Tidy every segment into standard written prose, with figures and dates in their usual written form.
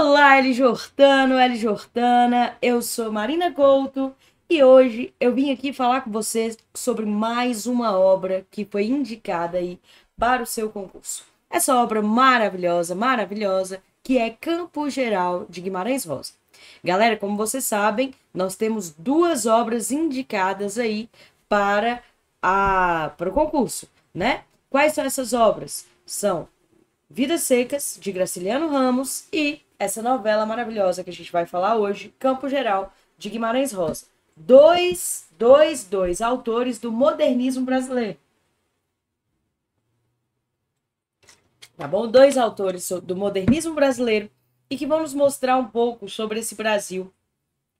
Olá, Eli Jordano, Eli Jordana, eu sou Marina Couto e hoje eu vim aqui falar com vocês sobre mais uma obra que foi indicada aí para o seu concurso. Essa obra maravilhosa, maravilhosa, que é Campo Geral de Guimarães Rosa. Galera, como vocês sabem, nós temos duas obras indicadas aí para o concurso, né? Quais são essas obras? São Vidas Secas, de Graciliano Ramos, e essa novela maravilhosa que a gente vai falar hoje, Campo Geral, de Guimarães Rosa. Dois autores do modernismo brasileiro. Tá bom? Dois autores do modernismo brasileiro e que vão nos mostrar um pouco sobre esse Brasil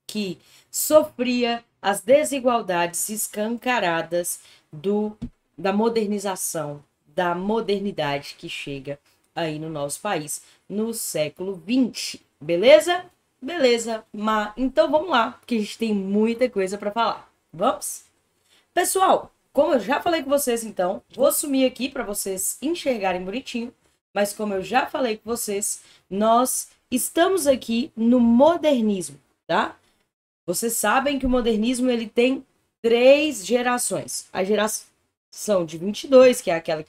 que sofria as desigualdades escancaradas da modernização, da modernidade que chega aí no nosso país no século XX, beleza? Beleza, então vamos lá, porque a gente tem muita coisa para falar. Vamos? Pessoal, como eu já falei com vocês, então, vou sumir aqui para vocês enxergarem bonitinho, mas como eu já falei com vocês, nós estamos aqui no modernismo, tá? Vocês sabem que o modernismo ele tem 3 gerações. A geração de 22, que é aquela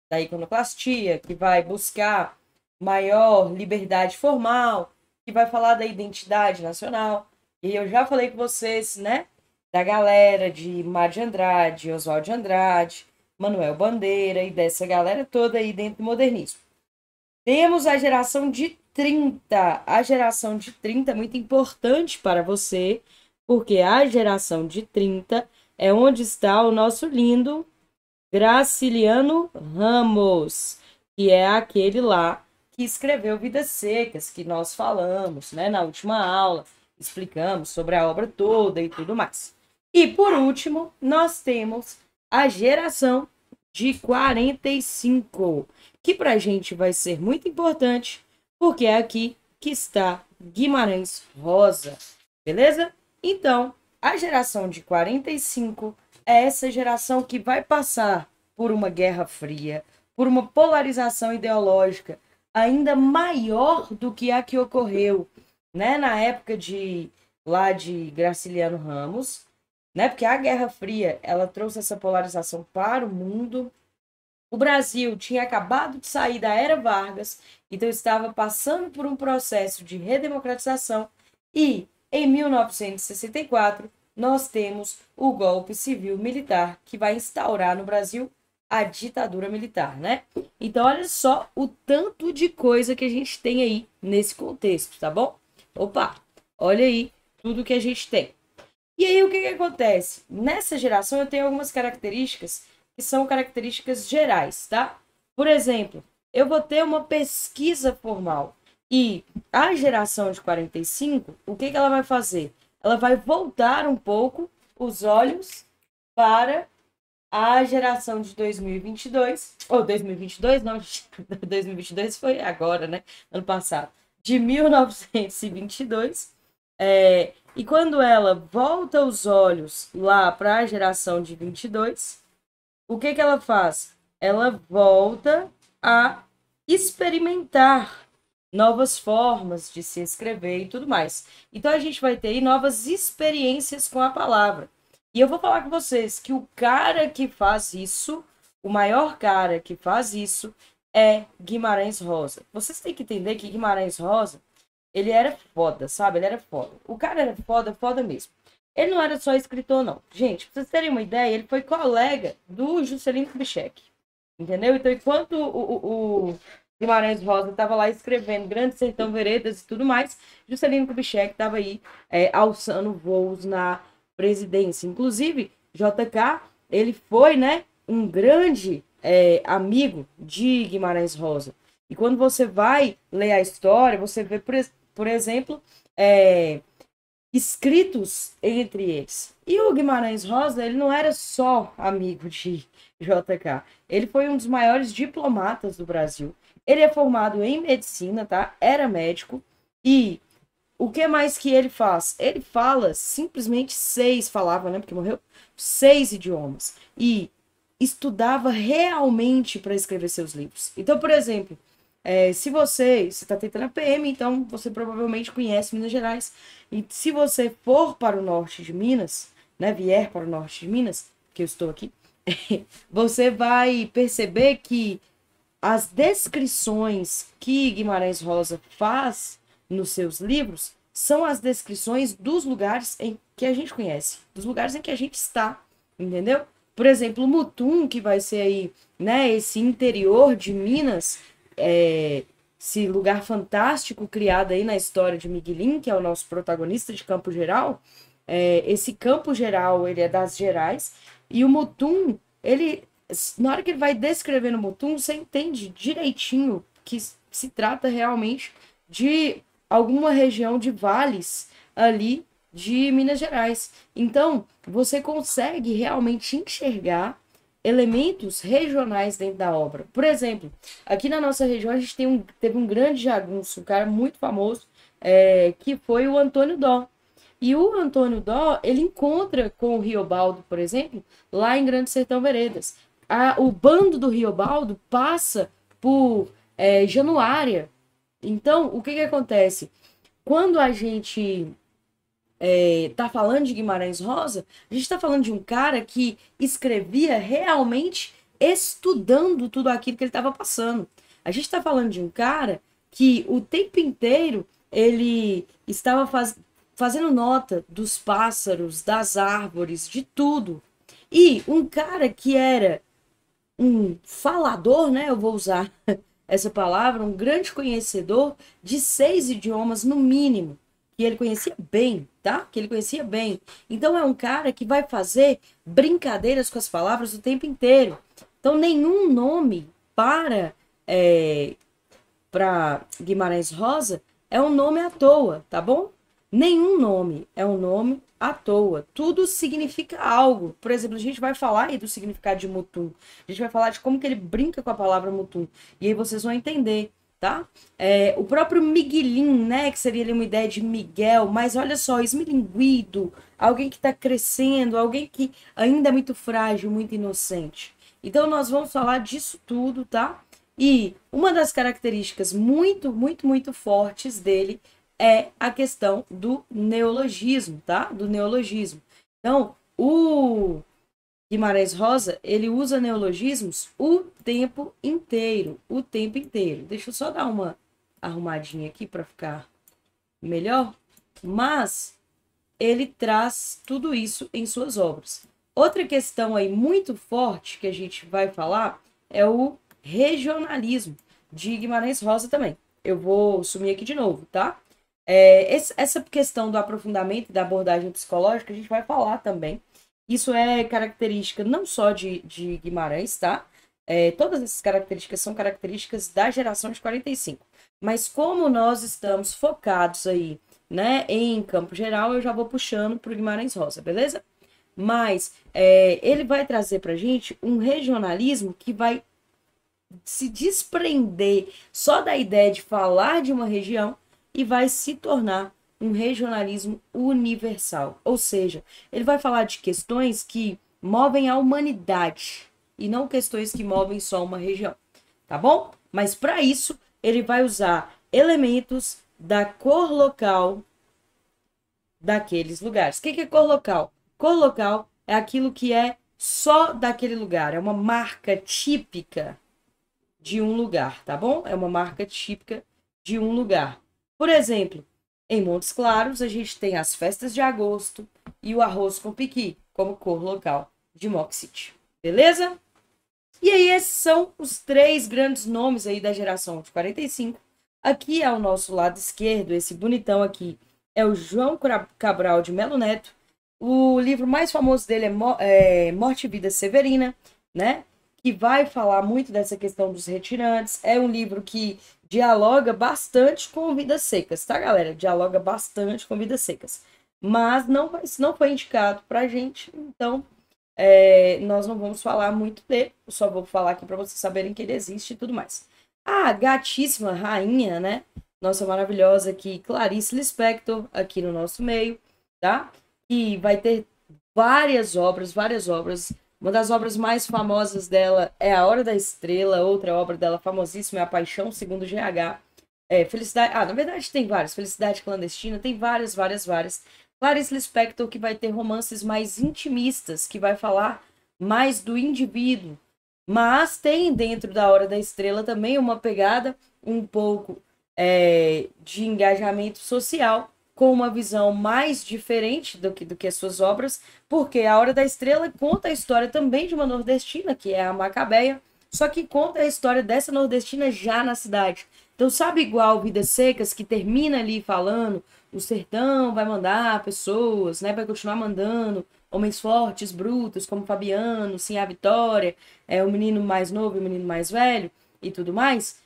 da iconoclastia, que vai buscar maior liberdade formal, que vai falar da identidade nacional. E eu já falei com vocês, né, da galera de Mário de Andrade, Oswald de Andrade, Manuel Bandeira e dessa galera toda aí dentro do modernismo. Temos a geração de 30. A geração de 30 é muito importante para você, porque a geração de 30 é onde está o nosso lindo Graciliano Ramos, que é aquele lá que escreveu Vidas Secas, que nós falamos, né, na última aula, explicamos sobre a obra toda e tudo mais. E por último, nós temos a geração de 45, que para a gente vai ser muito importante, porque é aqui que está Guimarães Rosa, beleza? Então, a geração de 45 é essa geração que vai passar por uma guerra fria, por uma polarização ideológica ainda maior do que a que ocorreu, né, na época de Graciliano Ramos, né? Porque a Guerra Fria, ela trouxe essa polarização para o mundo. O Brasil tinha acabado de sair da Era Vargas, então estava passando por um processo de redemocratização e em 1964 nós temos o golpe civil-militar que vai instaurar no Brasil a ditadura militar, né? Então, olha só o tanto de coisa que a gente tem aí nesse contexto, tá bom? Opa, olha aí tudo que a gente tem. E aí, o que acontece? Nessa geração, eu tenho algumas características que são características gerais, tá? Por exemplo, eu vou ter uma pesquisa formal e a geração de 45, o que ela vai fazer? Ela vai voltar um pouco os olhos para a geração de 2022, ou 2022, não, 2022 foi agora, né? Ano passado, de 1922. E quando ela volta os olhos lá para a geração de 22, o que ela faz? Ela volta a experimentar novas formas de se escrever e tudo mais. Então, a gente vai ter aí novas experiências com a palavra. E eu vou falar com vocês que o cara que faz isso, o maior cara que faz isso, é Guimarães Rosa. Vocês têm que entender que Guimarães Rosa, ele era foda, sabe? Ele era foda. O cara era foda, foda mesmo. Ele não era só escritor, não. Gente, pra vocês terem uma ideia, ele foi colega do Juscelino Kubitschek. Entendeu? Então, enquanto o Guimarães Rosa estava lá escrevendo Grande Sertão Veredas e tudo mais, Juscelino Kubitschek estava aí alçando voos na presidência. Inclusive, JK, ele foi, né, um grande amigo de Guimarães Rosa. E quando você vai ler a história, você vê, por exemplo, escritos entre eles. E o Guimarães Rosa, ele não era só amigo de JK. Ele foi um dos maiores diplomatas do Brasil. Ele é formado em medicina, tá? Era médico. E o que mais que ele faz? Ele fala simplesmente 6, falava, né? Porque morreu, 6 idiomas. E estudava realmente para escrever seus livros. Então, por exemplo, Se você está tentando a PM, então você provavelmente conhece Minas Gerais. E se você for para o norte de Minas, né, vier para o norte de Minas, que eu estou aqui, você vai perceber que as descrições que Guimarães Rosa faz nos seus livros são as descrições dos lugares em que a gente conhece, dos lugares em que a gente está, entendeu? Por exemplo, Mutum, que vai ser aí, né, esse interior de Minas, esse lugar fantástico criado aí na história de Miguelin, que é o nosso protagonista de Campo Geral. Esse Campo Geral, ele é das Gerais, e o Mutum, ele, na hora que ele vai descrevendo o Mutum, você entende direitinho que se trata realmente de alguma região de vales ali de Minas Gerais. Então, você consegue realmente enxergar elementos regionais dentro da obra. Por exemplo, aqui na nossa região a gente teve um grande jagunço, um cara muito famoso, que foi o Antônio Dó. E o Antônio Dó, ele encontra com o Riobaldo, por exemplo, lá em Grande Sertão Veredas. O bando do Riobaldo passa por Januária. Então, o que que acontece? Quando a gente tá falando de Guimarães Rosa, a gente está falando de um cara que escrevia realmente estudando tudo aquilo que ele estava passando. A gente está falando de um cara que o tempo inteiro ele estava fazendo nota dos pássaros, das árvores, de tudo. E um cara que era um falador, né? Eu vou usar essa palavra, um grande conhecedor de 6 idiomas no mínimo, que ele conhecia bem, tá? Que ele conhecia bem. Então é um cara que vai fazer brincadeiras com as palavras o tempo inteiro. Então nenhum nome é, para Guimarães Rosa é um nome à toa, tá bom? Nenhum nome é um nome à toa. Tudo significa algo. Por exemplo, a gente vai falar aí do significado de Mutum. A gente vai falar de como que ele brinca com a palavra Mutum. E aí vocês vão entender, tá? O próprio Miguelin, né? Que seria ali uma ideia de Miguel. Mas olha só, esmilinguido. Alguém que está crescendo. Alguém que ainda é muito frágil, muito inocente. Então nós vamos falar disso tudo, tá? E uma das características muito, muito, muito fortes dele é a questão do neologismo, tá? Do neologismo. Então, o Guimarães Rosa, ele usa neologismos o tempo inteiro, o tempo inteiro. Deixa eu só dar uma arrumadinha aqui para ficar melhor, mas ele traz tudo isso em suas obras. Outra questão aí muito forte que a gente vai falar é o regionalismo de Guimarães Rosa também. Eu vou sumir aqui de novo, tá? Essa questão do aprofundamento e da abordagem psicológica a gente vai falar também. Isso é característica não só de Guimarães, tá? Todas essas características são características da geração de 45. Mas como nós estamos focados aí, né, em Campo Geral, eu já vou puxando para o Guimarães Rosa, beleza? Mas ele vai trazer para a gente um regionalismo que vai se desprender só da ideia de falar de uma região e vai se tornar um regionalismo universal. Ou seja, ele vai falar de questões que movem a humanidade e não questões que movem só uma região, tá bom? Mas para isso, ele vai usar elementos da cor local daqueles lugares. O que é cor local? Cor local é aquilo que é só daquele lugar, é uma marca típica de um lugar, tá bom? É uma marca típica de um lugar. Por exemplo, em Montes Claros, a gente tem as festas de agosto e o arroz com piqui, como cor local de Mock City. Beleza? E aí, esses são os 3 grandes nomes aí da geração de 45. Aqui ao nosso lado esquerdo, esse bonitão aqui, é o João Cabral de Melo Neto. O livro mais famoso dele é Morte e Vida Severina, né? Que vai falar muito dessa questão dos retirantes. É um livro que dialoga bastante com Vidas Secas, tá, galera? Dialoga bastante com Vidas Secas. Mas não foi indicado pra gente, então nós não vamos falar muito dele. Eu só vou falar aqui para vocês saberem que ele existe e tudo mais. A gatíssima rainha, né? Nossa maravilhosa aqui, Clarice Lispector, aqui no nosso meio, tá? E vai ter várias obras Uma das obras mais famosas dela é A Hora da Estrela, outra obra dela famosíssima é A Paixão Segundo GH. Felicidade. Na verdade tem várias. Felicidade Clandestina, tem várias. Clarice Lispector, que vai ter romances mais intimistas, que vai falar mais do indivíduo. Mas tem dentro da Hora da Estrela também uma pegada um pouco de engajamento social, com uma visão mais diferente do que as suas obras, porque A Hora da Estrela conta a história também de uma nordestina, que é a Macabeia, só que conta a história dessa nordestina já na cidade. Então, sabe igual Vidas Secas, que termina ali falando, o sertão vai mandar pessoas, né? Vai continuar mandando homens fortes, brutos, como Fabiano, sim, a Vitória, o menino mais novo e o menino mais velho e tudo mais.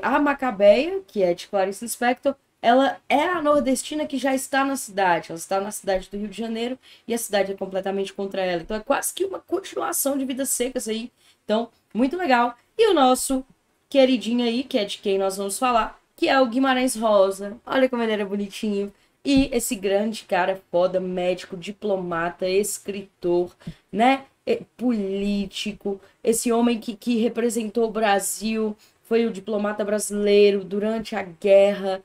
A Macabeia, que é de Clarice Lispector, ela é a nordestina que já está na cidade. Ela está na cidade do Rio de Janeiro e a cidade é completamente contra ela. Então é quase que uma continuação de Vidas Secas aí. Então, muito legal. E o nosso queridinho aí, que é de quem nós vamos falar, que é o Guimarães Rosa. Olha como ele era bonitinho. E esse grande cara foda, médico, diplomata, escritor, né? Político. Esse homem que representou o Brasil, foi o diplomata brasileiro durante a guerra,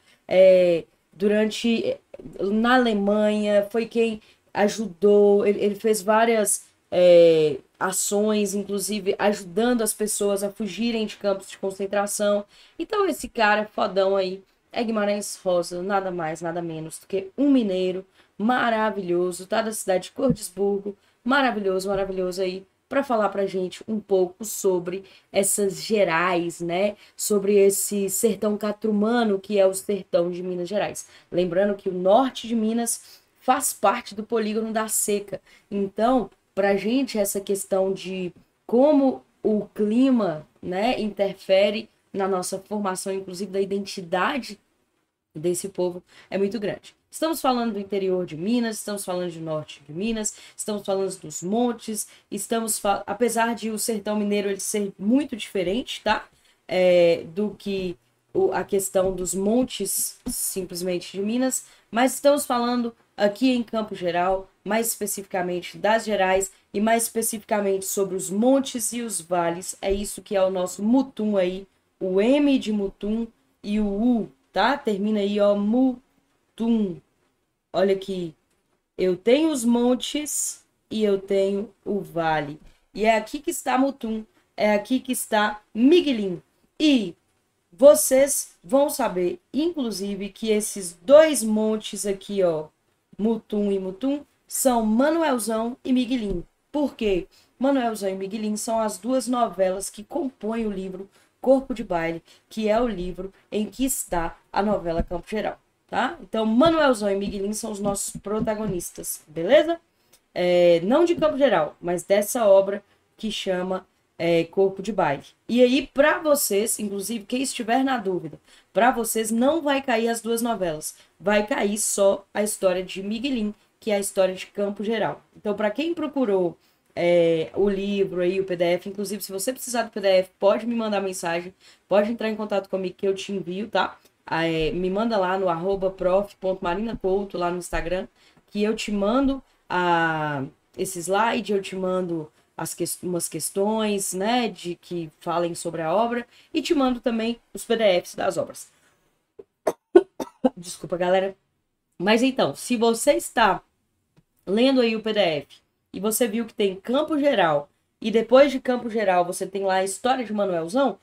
na Alemanha, foi quem ajudou, ele fez várias ações, inclusive ajudando as pessoas a fugirem de campos de concentração. Então esse cara fodão aí é Guimarães Rosa, nada mais, nada menos do que um mineiro maravilhoso, tá da cidade de Cordisburgo, maravilhoso aí, para falar pra gente um pouco sobre essas Gerais, né? Sobre esse sertão catrumano que é o sertão de Minas Gerais. Lembrando que o norte de Minas faz parte do polígono da seca. Então, pra gente essa questão de como o clima, né, interfere na nossa formação, inclusive da identidade desse povo, é muito grande. Estamos falando do interior de Minas, estamos falando do norte de Minas, estamos falando dos montes, apesar de o sertão mineiro ele ser muito diferente, tá? Do que a questão dos montes simplesmente de Minas, mas estamos falando aqui em Campo Geral, mais especificamente das Gerais e mais especificamente sobre os montes e os vales. É isso que é o nosso Mutum aí, o M de Mutum e o U, tá? Termina aí, ó, Mutum. Olha aqui, eu tenho os montes e eu tenho o vale. E é aqui que está Mutum, é aqui que está Miguelim. E vocês vão saber, inclusive, que esses dois montes aqui, ó, Mutum e Mutum, são Manuelzão e Miguelim. Por quê? Manuelzão e Miguelim são as duas novelas que compõem o livro Corpo de Baile, que é o livro em que está a novela Campo Geral, tá? Então, Manuelzão e Miguelim são os nossos protagonistas, beleza? Não de Campo Geral, mas dessa obra que chama Corpo de Baile. E aí, para vocês, inclusive, quem estiver na dúvida, para vocês não vai cair as duas novelas, vai cair só a história de Miguelim, que é a história de Campo Geral. Então, para quem procurou o livro aí, o PDF, inclusive, se você precisar do PDF, pode me mandar mensagem, pode entrar em contato comigo que eu te envio, tá? Me manda lá no @prof.marinacouto, lá no Instagram, que eu te mando esse slide, eu te mando umas questões, né, de que falem sobre a obra, e te mando também os PDFs das obras. Desculpa, galera. Mas então, se você está lendo aí o PDF e você viu que tem Campo Geral, e depois de Campo Geral você tem lá a história de Manuelzão,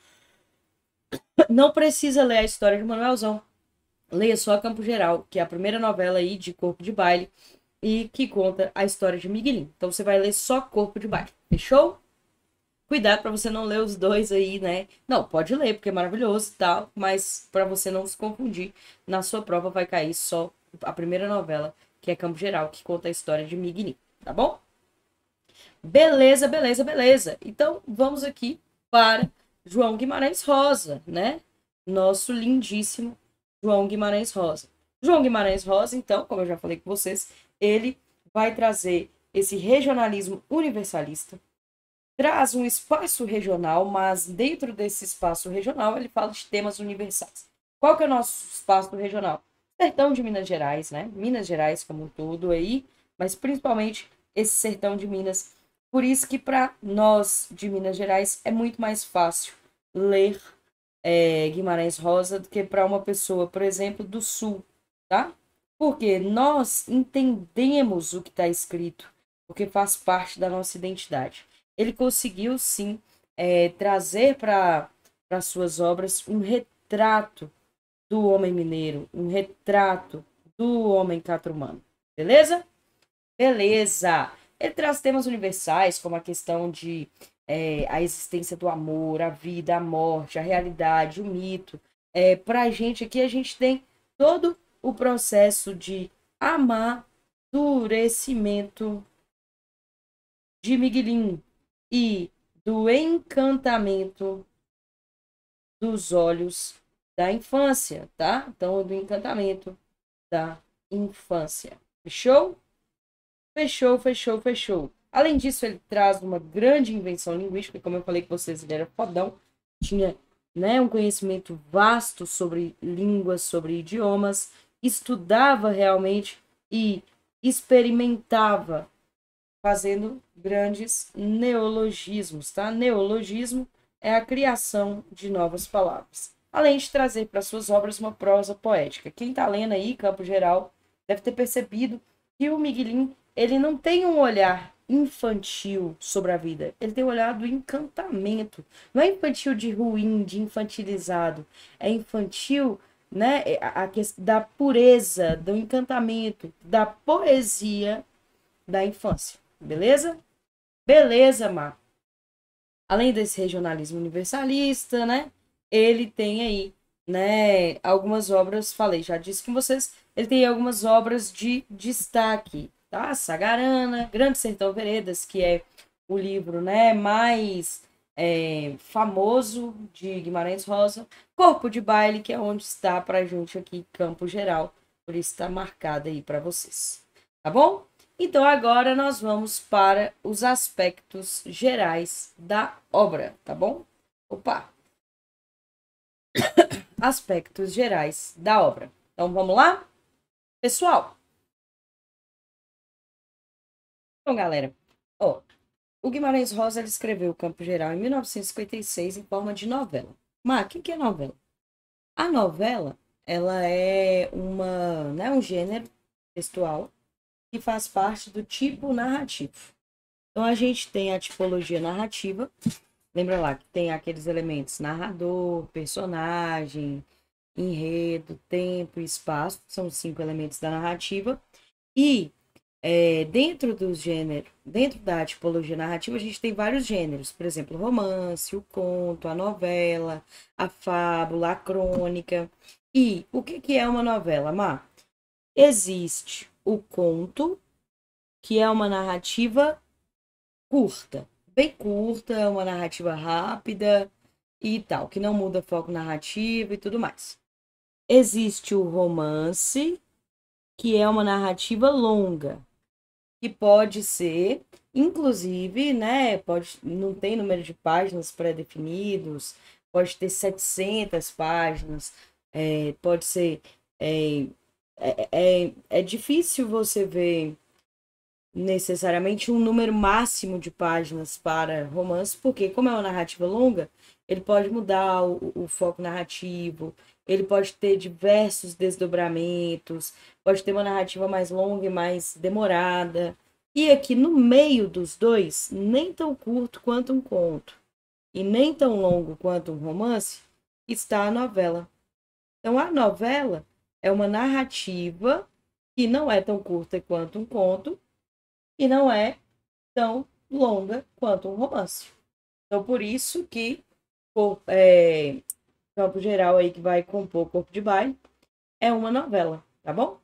não precisa ler a história de Manuelzão. Leia só Campo Geral, que é a primeira novela aí de Corpo de Baile, e que conta a história de Miguelim. Então você vai ler só Corpo de Baile, fechou? Cuidado para você não ler os dois aí, né? Não, pode ler, porque é maravilhoso e tal, mas para você não se confundir, na sua prova vai cair só a primeira novela, que é Campo Geral, que conta a história de Miguelim, tá bom? Beleza. Então vamos aqui para João Guimarães Rosa, né? Nosso lindíssimo João Guimarães Rosa. João Guimarães Rosa, então, como eu já falei com vocês, ele vai trazer esse regionalismo universalista, traz um espaço regional, mas dentro desse espaço regional ele fala de temas universais. Qual que é o nosso espaço regional? Sertão de Minas Gerais, né? Minas Gerais como um todo aí, mas principalmente esse sertão de Minas Por isso que para nós de Minas Gerais é muito mais fácil ler Guimarães Rosa do que para uma pessoa, por exemplo, do Sul, tá? Porque nós entendemos o que está escrito, porque faz parte da nossa identidade. Ele conseguiu, sim, trazer para suas obras um retrato do homem mineiro, um retrato do homem catrumano. Beleza? Beleza! Ele traz temas universais, como a questão de a existência do amor, a vida, a morte, a realidade, o mito. Para a gente aqui, a gente tem todo o processo de amadurecimento de Miguelin e do encantamento dos olhos da infância, tá? Então, do encantamento da infância. Fechou? Fechou, fechou, fechou. Além disso, ele traz uma grande invenção linguística, como eu falei com vocês, ele era fodão, tinha, né, um conhecimento vasto sobre línguas, sobre idiomas, estudava realmente e experimentava fazendo grandes neologismos, tá? Neologismo é a criação de novas palavras. Além de trazer para suas obras uma prosa poética. Quem está lendo aí, Campo Geral, deve ter percebido que o Miguelin, ele não tem um olhar infantil sobre a vida. Ele tem um olhar do encantamento. Não é infantil de ruim, de infantilizado. É infantil, né, a questão da pureza, do encantamento, da poesia da infância. Beleza? Beleza, Mar. Além desse regionalismo universalista, né? Ele tem aí, né, algumas obras, falei, já disse com vocês, ele tem algumas obras de destaque, tá? Sagarana, Grande Sertão Veredas, que é o livro, né, mais famoso de Guimarães Rosa, Corpo de Baile, que é onde está pra gente aqui Campo Geral, por isso está marcado aí para vocês, tá bom? Então, agora nós vamos para os aspectos gerais da obra, tá bom? Opa! Aspectos gerais da obra. Então, vamos lá? Pessoal! Então, galera, ó, o Guimarães Rosa ele escreveu o Campo Geral em 1956 em forma de novela. Mas, o que é novela? A novela, ela é né, um gênero textual que faz parte do tipo narrativo. Então, a gente tem a tipologia narrativa. Lembra lá que tem aqueles elementos narrador, personagem, enredo, tempo e espaço. São 5 elementos da narrativa. E dentro do gênero, dentro da tipologia narrativa, a gente tem vários gêneros. Por exemplo, o romance, o conto, a novela, a fábula, a crônica. E o que é uma novela, Má? Existe o conto, que é uma narrativa curta, bem curta, uma narrativa rápida e tal, que não muda foco narrativo e tudo mais. Existe o romance, que é uma narrativa longa, que pode ser, inclusive, né, não tem número de páginas pré-definidos, pode ter 700 páginas, pode ser... é difícil você ver necessariamente um número máximo de páginas para romance, porque como é uma narrativa longa, ele pode mudar o foco narrativo, ele pode ter diversos desdobramentos, pode ter uma narrativa mais longa e mais demorada. E aqui no meio dos dois, nem tão curto quanto um conto e nem tão longo quanto um romance, está a novela. Então a novela é uma narrativa que não é tão curta quanto um conto, e não é tão longa quanto um romance. Então, por isso que Campo Geral aí que vai compor Corpo de Baile é uma novela, tá bom?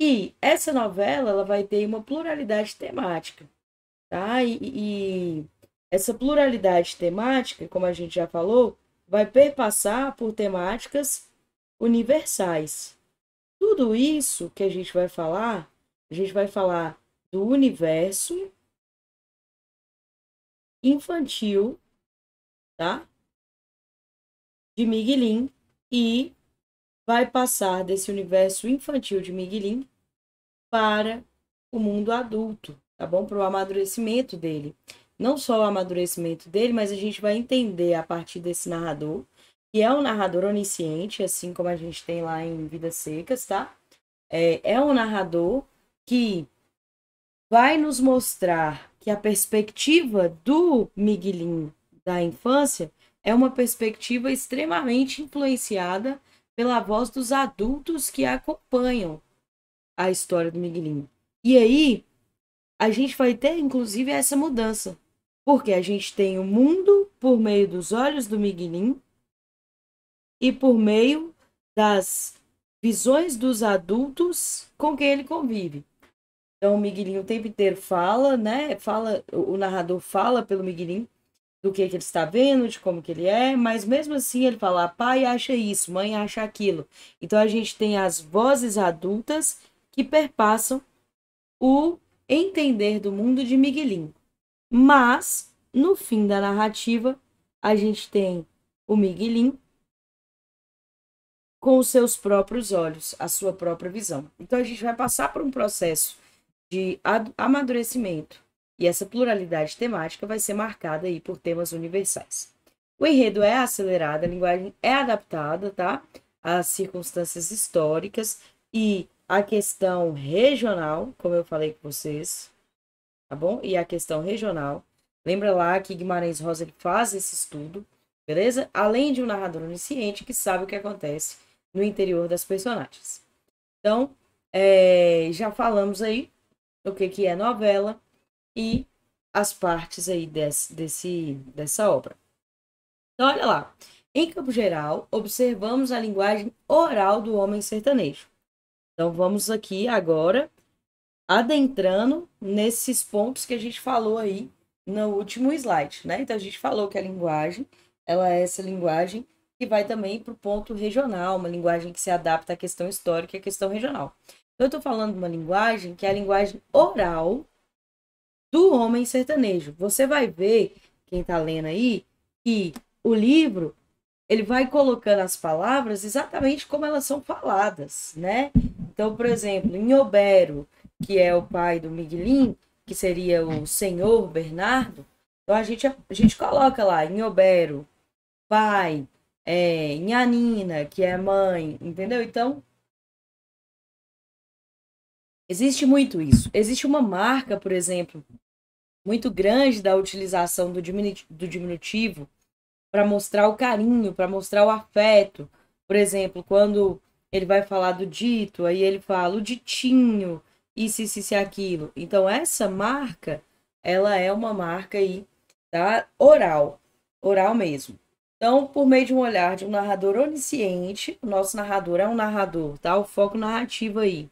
E essa novela ela vai ter uma pluralidade temática, tá? E essa pluralidade temática, como a gente já falou, vai perpassar por temáticas universais. Tudo isso que a gente vai falar do universo infantil, tá? De Miguelin e vai passar desse universo infantil de Miguelin para o mundo adulto, tá bom? Para o amadurecimento dele. Não só o amadurecimento dele, mas a gente vai entender a partir desse narrador, que é um narrador onisciente, assim como a gente tem lá em Vidas Secas, tá? É um narrador que vai nos mostrar que a perspectiva do Miguelinho da infância é uma perspectiva extremamente influenciada pela voz dos adultos que acompanham a história do Miguelinho. E aí, a gente vai ter, inclusive, essa mudança. Porque a gente tem o mundo por meio dos olhos do Miguelinho e por meio das visões dos adultos com quem ele convive. Então, o Miguelinho o tempo inteiro fala, né? O narrador fala pelo Miguelinho do que ele está vendo, de como que ele é, mas mesmo assim ele fala, pai acha isso, mãe acha aquilo. Então, a gente tem as vozes adultas que perpassam o entender do mundo de Miguelinho. Mas, no fim da narrativa, a gente tem o Miguelinho com os seus próprios olhos, a sua própria visão. Então, a gente vai passar por um processo de amadurecimento e essa pluralidade temática vai ser marcada aí por temas universais. O enredo é acelerado, a linguagem é adaptada, tá? Às circunstâncias históricas e a questão regional, como eu falei com vocês, tá bom? E a questão regional. Lembra lá que Guimarães Rosa ele faz esse estudo, beleza? Além de um narrador onisciente que sabe o que acontece no interior das personagens. Então, já falamos aí o que é novela e as partes aí dessa obra. Então, olha lá. Em campo geral, observamos a linguagem oral do homem sertanejo. Então, vamos aqui agora adentrando nesses pontos que a gente falou aí no último slide, né? Então, a gente falou que a linguagem, ela é essa linguagem que vai também para o ponto regional, uma linguagem que se adapta à questão histórica e à questão regional. Então, eu estou falando de uma linguagem que é a linguagem oral do homem sertanejo. Você vai ver, quem está lendo aí, que o livro ele vai colocando as palavras exatamente como elas são faladas, né? Então, por exemplo, em Obero, que é o pai do Miguelinho, que seria o senhor Bernardo, então a gente coloca lá em Obero, pai, em Anina, que é mãe, entendeu? Então, existe muito isso. Existe uma marca, por exemplo, muito grande da utilização do diminutivo para mostrar o carinho, para mostrar o afeto. Por exemplo, quando ele vai falar do dito, aí ele fala o ditinho, isso, aquilo. Então, essa marca, ela é uma marca aí, tá? Oral mesmo. Então, por meio de um olhar de um narrador onisciente, o nosso narrador é um narrador, tá? O foco narrativo aí.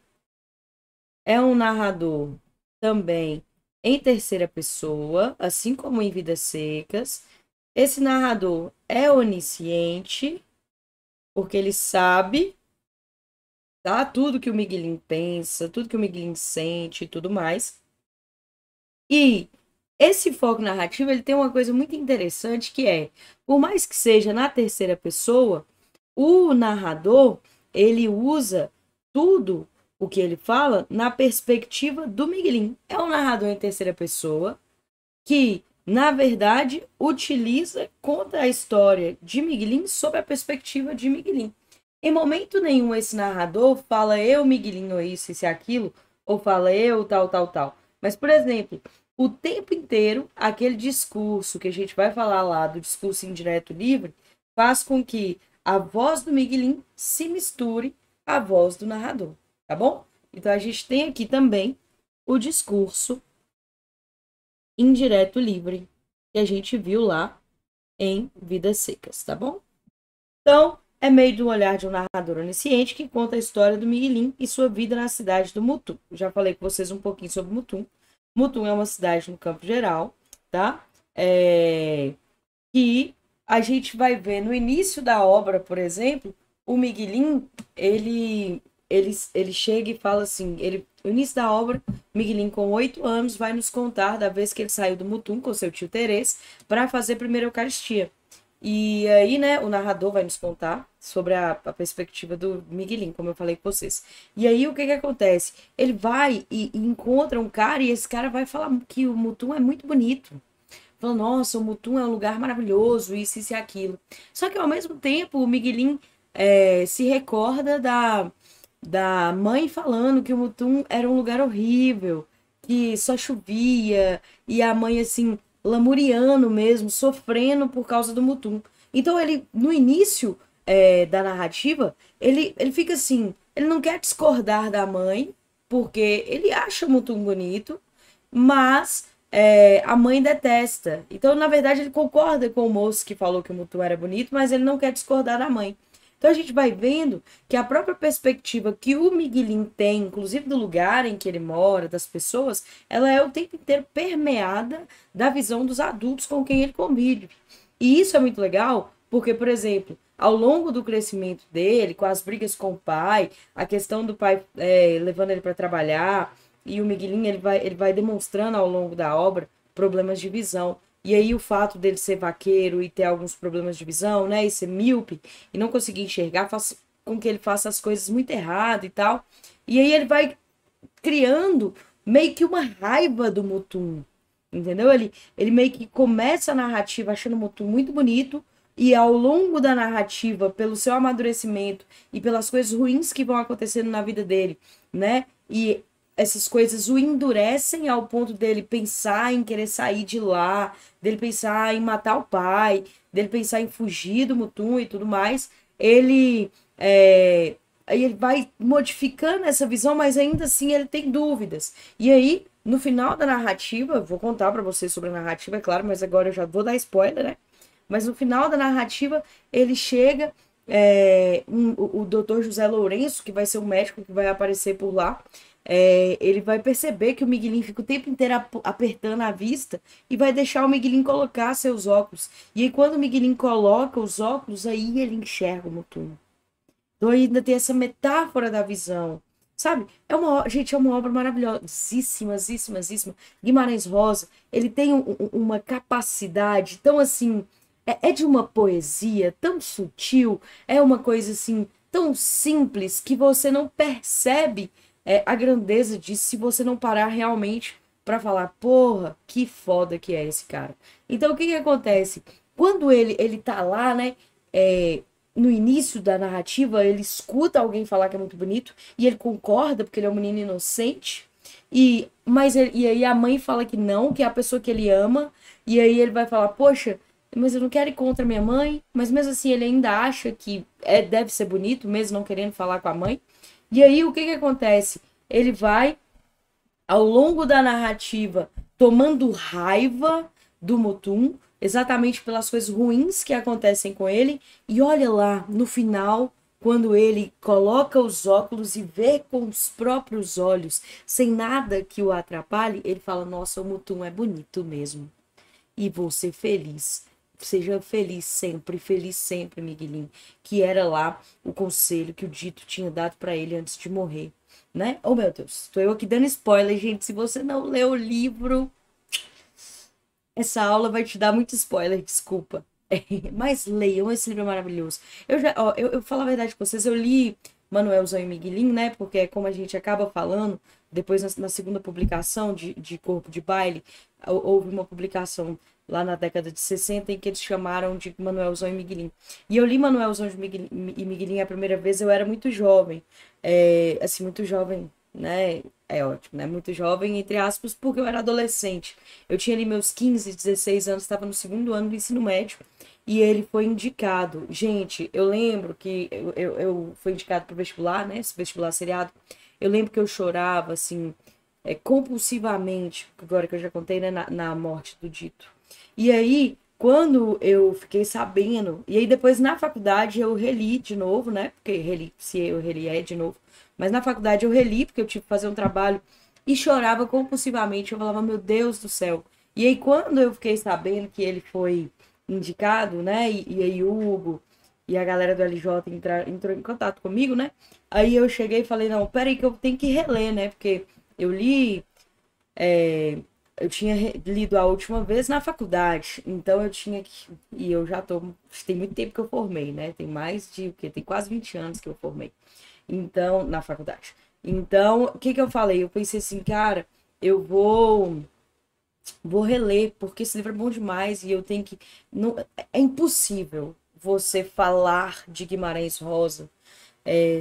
É um narrador também em terceira pessoa, assim como em Vidas Secas. Esse narrador é onisciente, porque ele sabe, tá? Tudo que o Miguelinho pensa, tudo que o Miguelinho sente e tudo mais. E esse foco narrativo, ele tem uma coisa muito interessante que é, por mais que seja na terceira pessoa, o narrador, ele usa tudo o que ele fala na perspectiva do Miguelinho. É um narrador em terceira pessoa que, na verdade, conta a história de Miguelinho sob a perspectiva de Miguelinho. Em momento nenhum esse narrador fala eu, Miguelinho, isso e aquilo, ou fala eu, tal, tal, tal. Mas, por exemplo, o tempo inteiro, aquele discurso que a gente vai falar lá, do discurso indireto livre, faz com que a voz do Miguelinho se misture à voz do narrador, tá bom? Então, a gente tem aqui também o discurso indireto livre que a gente viu lá em Vidas Secas, tá bom? Então, é meio do olhar de um narrador onisciente que conta a história do Miguelinho e sua vida na cidade do Mutum. Já falei com vocês um pouquinho sobre Mutum. Mutum é uma cidade no Campo Geral, tá? Que a gente vai ver no início da obra, por exemplo, o Miguelinho, ele chega e fala assim, no início da obra, Miguelinho, com 8 anos, vai nos contar da vez que ele saiu do Mutum com seu tio Terês para fazer a primeira Eucaristia. E aí, né, o narrador vai nos contar sobre a perspectiva do Miguelin, como eu falei com vocês. E aí, o que que acontece? Ele vai e encontra um cara e esse cara vai falar que o Mutum é muito bonito. Fala, nossa, o Mutum é um lugar maravilhoso, isso e aquilo. Só que, ao mesmo tempo, o Miguelin se recorda da mãe falando que o Mutum era um lugar horrível, que só chovia, e a mãe, assim, lamuriando mesmo, sofrendo por causa do Mutum. Então, ele, no início da narrativa, ele fica assim, ele não quer discordar da mãe, porque ele acha o Mutum bonito, mas a mãe detesta. Então, na verdade, ele concorda com o moço que falou que o Mutum era bonito, mas ele não quer discordar da mãe. Então a gente vai vendo que a própria perspectiva que o Miguelin tem, inclusive do lugar em que ele mora, das pessoas, ela é o tempo inteiro permeada da visão dos adultos com quem ele convive. E isso é muito legal, porque, por exemplo, ao longo do crescimento dele, com as brigas com o pai, a questão do pai levando ele para trabalhar, e o Miguelin ele vai demonstrando ao longo da obra problemas de visão. E aí o fato dele ser vaqueiro e ter alguns problemas de visão, né, e ser míope e não conseguir enxergar faz com que ele faça as coisas muito errado e tal. E aí ele vai criando meio que uma raiva do Mutum, entendeu? Ele meio que começa a narrativa achando o Mutum muito bonito e ao longo da narrativa, pelo seu amadurecimento e pelas coisas ruins que vão acontecendo na vida dele, né? E essas coisas o endurecem ao ponto dele pensar em querer sair de lá, dele pensar em matar o pai, dele pensar em fugir do Mutum e tudo mais. Aí ele vai modificando essa visão, mas ainda assim ele tem dúvidas. E aí, no final da narrativa, vou contar para vocês sobre a narrativa, é claro, mas agora eu já vou dar spoiler, né? Mas no final da narrativa, ele chega, o doutor José Lourenço, que vai ser o médico que vai aparecer por lá, ele vai perceber que o Miguelin fica o tempo inteiro apertando a vista e vai deixar o Miguelin colocar seus óculos. E aí, quando o Miguelin coloca os óculos, aí ele enxerga o Mutum. Então ainda tem essa metáfora da visão, sabe? Gente, é uma obra maravilhosíssima, zíssima, zíssima. Guimarães Rosa, ele tem uma capacidade tão assim, é de uma poesia tão sutil, é uma coisa assim tão simples que você não percebe a grandeza disso se você não parar realmente para falar, porra, que foda que é esse cara. Então o que que acontece? Quando ele tá lá, né? é, no início da narrativa, ele escuta alguém falar que é muito bonito e ele concorda porque ele é um menino inocente. E aí a mãe fala que não, que é a pessoa que ele ama. E aí ele vai falar, poxa, mas eu não quero ir contra minha mãe. Mas mesmo assim ele ainda acha que deve ser bonito, mesmo não querendo falar com a mãe. E aí o que que acontece? Ele vai ao longo da narrativa tomando raiva do Mutum, exatamente pelas coisas ruins que acontecem com ele, e olha lá, no final, quando ele coloca os óculos e vê com os próprios olhos, sem nada que o atrapalhe, ele fala: Nossa, o Mutum é bonito mesmo. E vou ser feliz. Seja feliz sempre, Miguelinho. Que era lá o conselho que o Dito tinha dado para ele antes de morrer, né? Oh, meu Deus, tô eu aqui dando spoiler, gente. Se você não leu o livro, essa aula vai te dar muito spoiler, desculpa. Mas leiam, esse livro é maravilhoso. Eu falo a verdade com vocês, eu li Manuelzão e Miguelinho, né? Porque é como a gente acaba falando, depois na segunda publicação de Corpo de Baile, houve uma publicação lá na década de 60 em que eles chamaram de Manuelzão e Miguelinho. E eu li Manuelzão e Miguelinho a primeira vez, eu era muito jovem. Assim, muito jovem, né? É ótimo, né? Muito jovem, entre aspas, porque eu era adolescente. Eu tinha ali meus 15, 16 anos, estava no segundo ano do ensino médio. E ele foi indicado. Gente, eu lembro que eu fui indicado para o vestibular, né? Esse vestibular seriado. Eu lembro que eu chorava, assim, compulsivamente, agora que eu já contei, né? Na morte do Dito. E aí, quando eu fiquei sabendo, e aí depois na faculdade eu reli de novo, né? Porque reli, se eu reli é de novo. Mas na faculdade eu reli, porque eu tive que fazer um trabalho, e chorava compulsivamente. Eu falava, meu Deus do céu. E aí, quando eu fiquei sabendo que ele foi indicado, né? E aí Hugo e a galera do LJ entrou em contato comigo, né? Aí eu cheguei e falei, não, peraí que eu tenho que reler, né? Porque eu li eu tinha lido a última vez na faculdade, então eu tinha que. E eu já tô. Tem muito tempo que eu formei, né? Tem mais de o quê? Tem quase 20 anos que eu formei. Então, na faculdade. Então, o que que eu falei? Eu pensei assim, cara, eu vou reler, porque esse livro é bom demais e eu tenho que. Não, é impossível você falar de Guimarães Rosa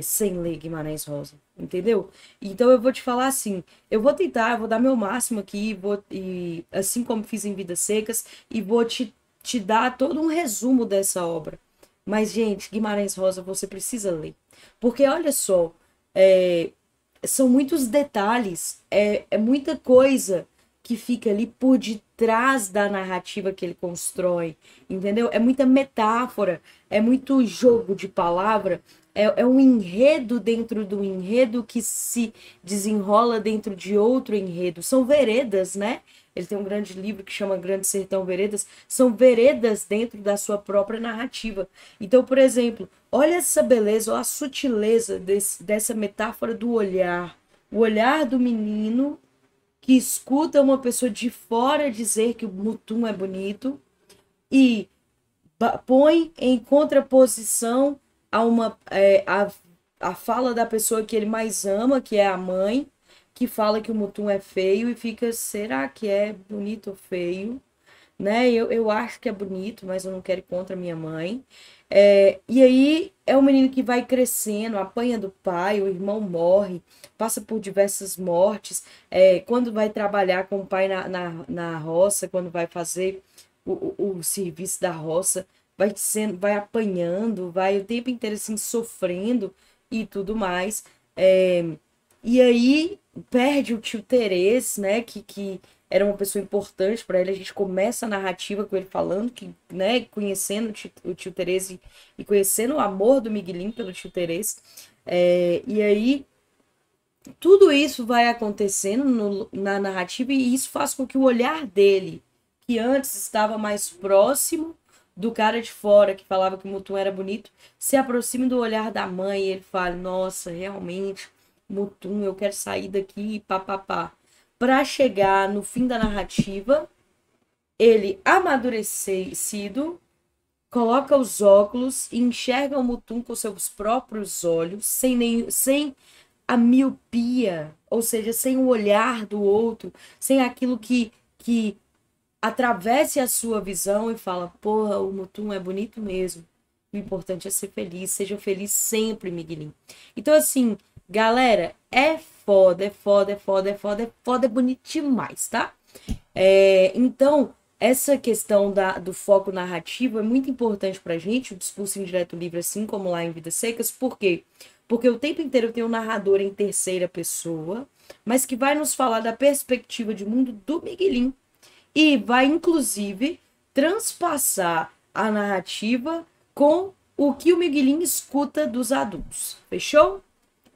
sem ler Guimarães Rosa, entendeu? Então eu vou te falar assim, eu vou tentar, eu vou dar meu máximo aqui, e assim como fiz em Vidas Secas, e vou te dar todo um resumo dessa obra. Mas, gente, Guimarães Rosa você precisa ler. Porque olha só, é, são muitos detalhes, é muita coisa que fica ali por detrás da narrativa que ele constrói, entendeu? É muita metáfora, é muito jogo de palavra, é um enredo dentro do enredo que se desenrola dentro de outro enredo. São veredas, né? Ele tem um grande livro que chama Grande Sertão Veredas. São veredas dentro da sua própria narrativa. Então, por exemplo, olha essa beleza, olha a sutileza dessa metáfora do olhar. O olhar do menino que escuta uma pessoa de fora dizer que o Mutum é bonito e põe em contraposição a a fala da pessoa que ele mais ama, que é a mãe, que fala que o Mutum é feio e fica, será que é bonito ou feio? Né? Eu acho que é bonito, mas eu não quero ir contra minha mãe. E aí é um menino que vai crescendo, apanha do pai, o irmão morre, passa por diversas mortes. Quando vai trabalhar com o pai na roça, quando vai fazer o serviço da roça, vai apanhando, vai o tempo inteiro assim sofrendo e tudo mais. É, e aí perde o tio Terês, né? Que era uma pessoa importante para ele. A gente começa a narrativa com ele falando que, né, conhecendo o tio Terês e conhecendo o amor do Miguelinho pelo tio Terês. E aí tudo isso vai acontecendo na narrativa e isso faz com que o olhar dele, que antes estava mais próximo do cara de fora que falava que o Mutum era bonito, se aproxime do olhar da mãe e ele fala: Nossa, realmente, Mutum, eu quero sair daqui e papapá. Para chegar no fim da narrativa, ele amadurecido, coloca os óculos e enxerga o Mutum com seus próprios olhos, sem a miopia, ou seja, sem o olhar do outro, sem aquilo que atravesse a sua visão e fala, porra, o Mutum é bonito mesmo. O importante é ser feliz, seja feliz sempre, Miguelinho. Então, assim, galera, é foda, é foda, é foda, é foda, é foda, é bonito demais, tá? Então, essa questão do foco narrativo é muito importante pra gente, o Discurso Indireto Livre, assim como lá em Vidas Secas, por quê? Porque o tempo inteiro tem um narrador em terceira pessoa, mas que vai nos falar da perspectiva de mundo do Miguelinho e vai, inclusive, transpassar a narrativa com o que o Miguelinho escuta dos adultos. Fechou?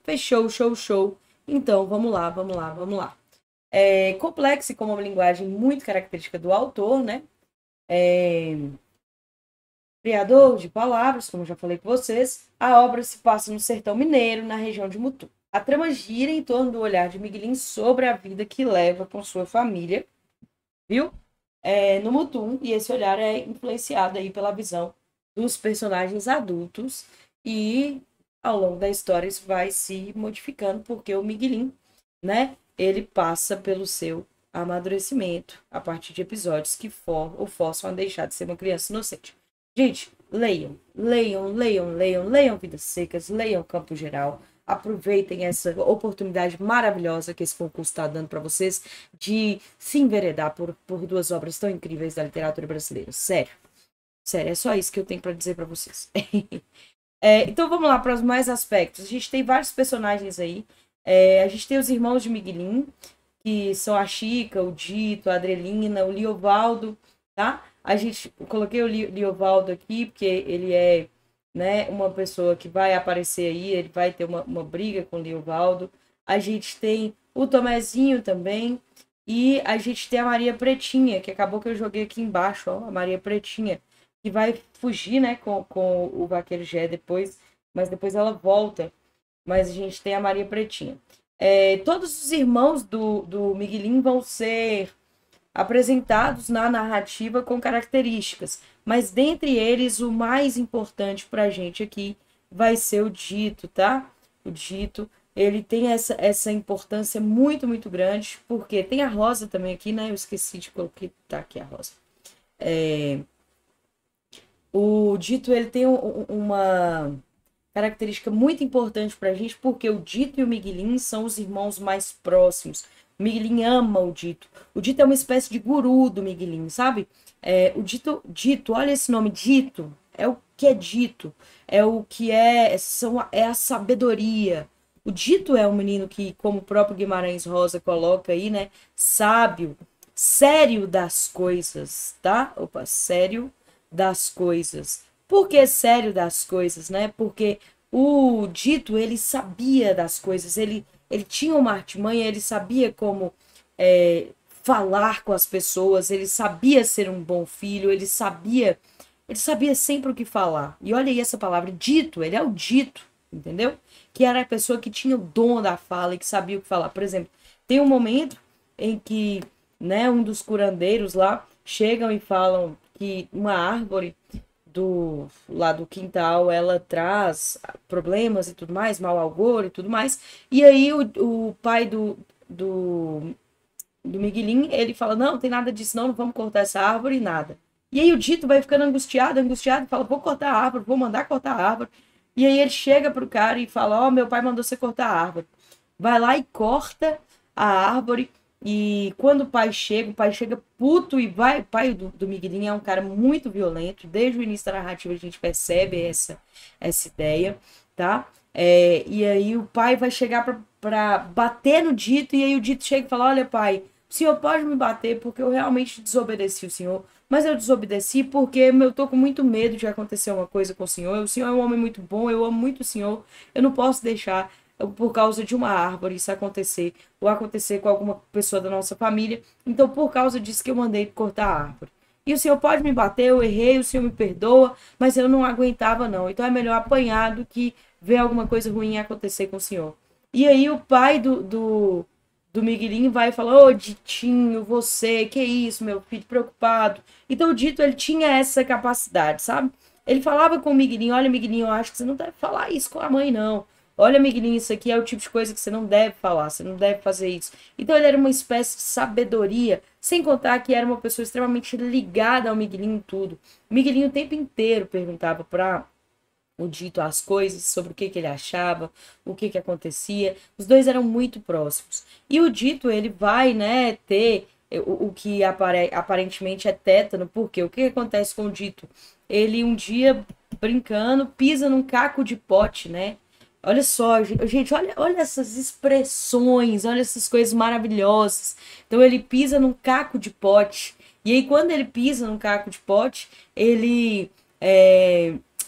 Fechou, show, show. Então, vamos lá, vamos lá, vamos lá. Complexo como uma linguagem muito característica do autor, né? Criador de palavras, como já falei com vocês, a obra se passa no sertão mineiro, na região de Mutum. A trama gira em torno do olhar de Miguelinho sobre a vida que leva com sua família, viu? No Mutum, e esse olhar é influenciado aí pela visão dos personagens adultos e ao longo da história isso vai se modificando porque o Miguelinho, né, ele passa pelo seu amadurecimento a partir de episódios que o forçam a deixar de ser uma criança inocente. Gente, leiam, leiam, leiam, leiam, leiam Vidas Secas, leiam Campo Geral. Aproveitem essa oportunidade maravilhosa que esse concurso está dando para vocês de se enveredar por duas obras tão incríveis da literatura brasileira. Sério, sério, é só isso que eu tenho para dizer para vocês. Então vamos lá para os mais aspectos. A gente tem vários personagens aí. A gente tem os irmãos de Miguelinho, que são a Chica, o Dito, a Adrelina, o Liovaldo, tá? Eu coloquei o Liovaldo aqui porque ele é, né, uma pessoa que vai aparecer aí, ele vai ter uma briga com o Liovaldo. A gente tem o Tomezinho também, e a gente tem a Maria Pretinha, que acabou que eu joguei aqui embaixo, ó, a Maria Pretinha, que vai fugir, né, com o Vaqueiro Gé depois, mas depois ela volta. Mas a gente tem a Maria Pretinha. Todos os irmãos do Miguelinho vão ser apresentados na narrativa com características, mas dentre eles o mais importante para a gente aqui vai ser o dito, tá? O dito, ele tem essa importância muito, muito grande, porque tem a Rosa também aqui, né? Eu esqueci de colocar, tá aqui a Rosa. O dito, ele tem uma característica muito importante para a gente, porque o Dito e o Miguelin são os irmãos mais próximos. O Miguelin ama o Dito. O Dito é uma espécie de guru do Miguelin, sabe? Dito, olha esse nome, Dito, é o que é dito, é o que é a sabedoria. O Dito é um menino que, como o próprio Guimarães Rosa coloca aí, né? Sábio, sério das coisas, tá? Opa, sério das coisas. Por que sério das coisas, né? Porque o Dito, ele sabia das coisas, ele tinha uma artimanha, ele sabia como falar com as pessoas, ele sabia ser um bom filho, ele sabia sempre o que falar. E olha aí essa palavra, dito, ele é o dito, entendeu? Que era a pessoa que tinha o dom da fala e que sabia o que falar. Por exemplo, tem um momento em que, né, um dos curandeiros lá chegam e falam que uma árvore lá do quintal, ela traz problemas e tudo mais, mau agouro e tudo mais. E aí o pai do Miguelin, ele fala, não tem nada disso não vamos cortar essa árvore e nada. E aí o Dito vai ficando angustiado, e fala, vou cortar a árvore, vou mandar cortar a árvore. E aí ele chega pro cara e fala, ó, meu pai mandou você cortar a árvore. Vai lá e corta a árvore. E quando o pai chega puto e vai. O pai do Miguelinho é um cara muito violento. Desde o início da narrativa a gente percebe essa ideia, tá? E aí o pai vai chegar pra bater no Dito. E aí o Dito chega e fala: olha, pai, o senhor pode me bater porque eu realmente desobedeci o senhor. Mas eu desobedeci porque eu tô com muito medo de acontecer uma coisa com o senhor. O senhor é um homem muito bom, eu amo muito o senhor. Eu não posso deixar por causa de uma árvore isso acontecer, ou acontecer com alguma pessoa da nossa família. Então, por causa disso que eu mandei cortar a árvore. E o senhor pode me bater, eu errei, o senhor me perdoa, mas eu não aguentava não. Então é melhor apanhar do que ver alguma coisa ruim acontecer com o senhor. E aí o pai do Miguelinho vai e fala: ô Ditinho, você, que isso, meu filho, preocupado. Então o Dito, ele tinha essa capacidade, sabe? Ele falava com o Miguelinho: olha, Miguelinho, eu acho que você não deve falar isso com a mãe, não. Olha, Miguelinho, isso aqui é o tipo de coisa que você não deve falar, você não deve fazer isso. Então ele era uma espécie de sabedoria, sem contar que era uma pessoa extremamente ligada ao Miguelinho em tudo. O Miguelinho o tempo inteiro perguntava para o Dito as coisas, sobre o que ele achava, o que acontecia. Os dois eram muito próximos. E o Dito, ele vai, né, ter o que aparentemente é tétano, porque o que acontece com o Dito? Ele um dia, brincando, pisa num caco de pote, né? Olha só, gente, olha essas expressões, olha essas coisas maravilhosas. Então ele pisa num caco de pote. E aí, quando ele pisa num caco de pote, ele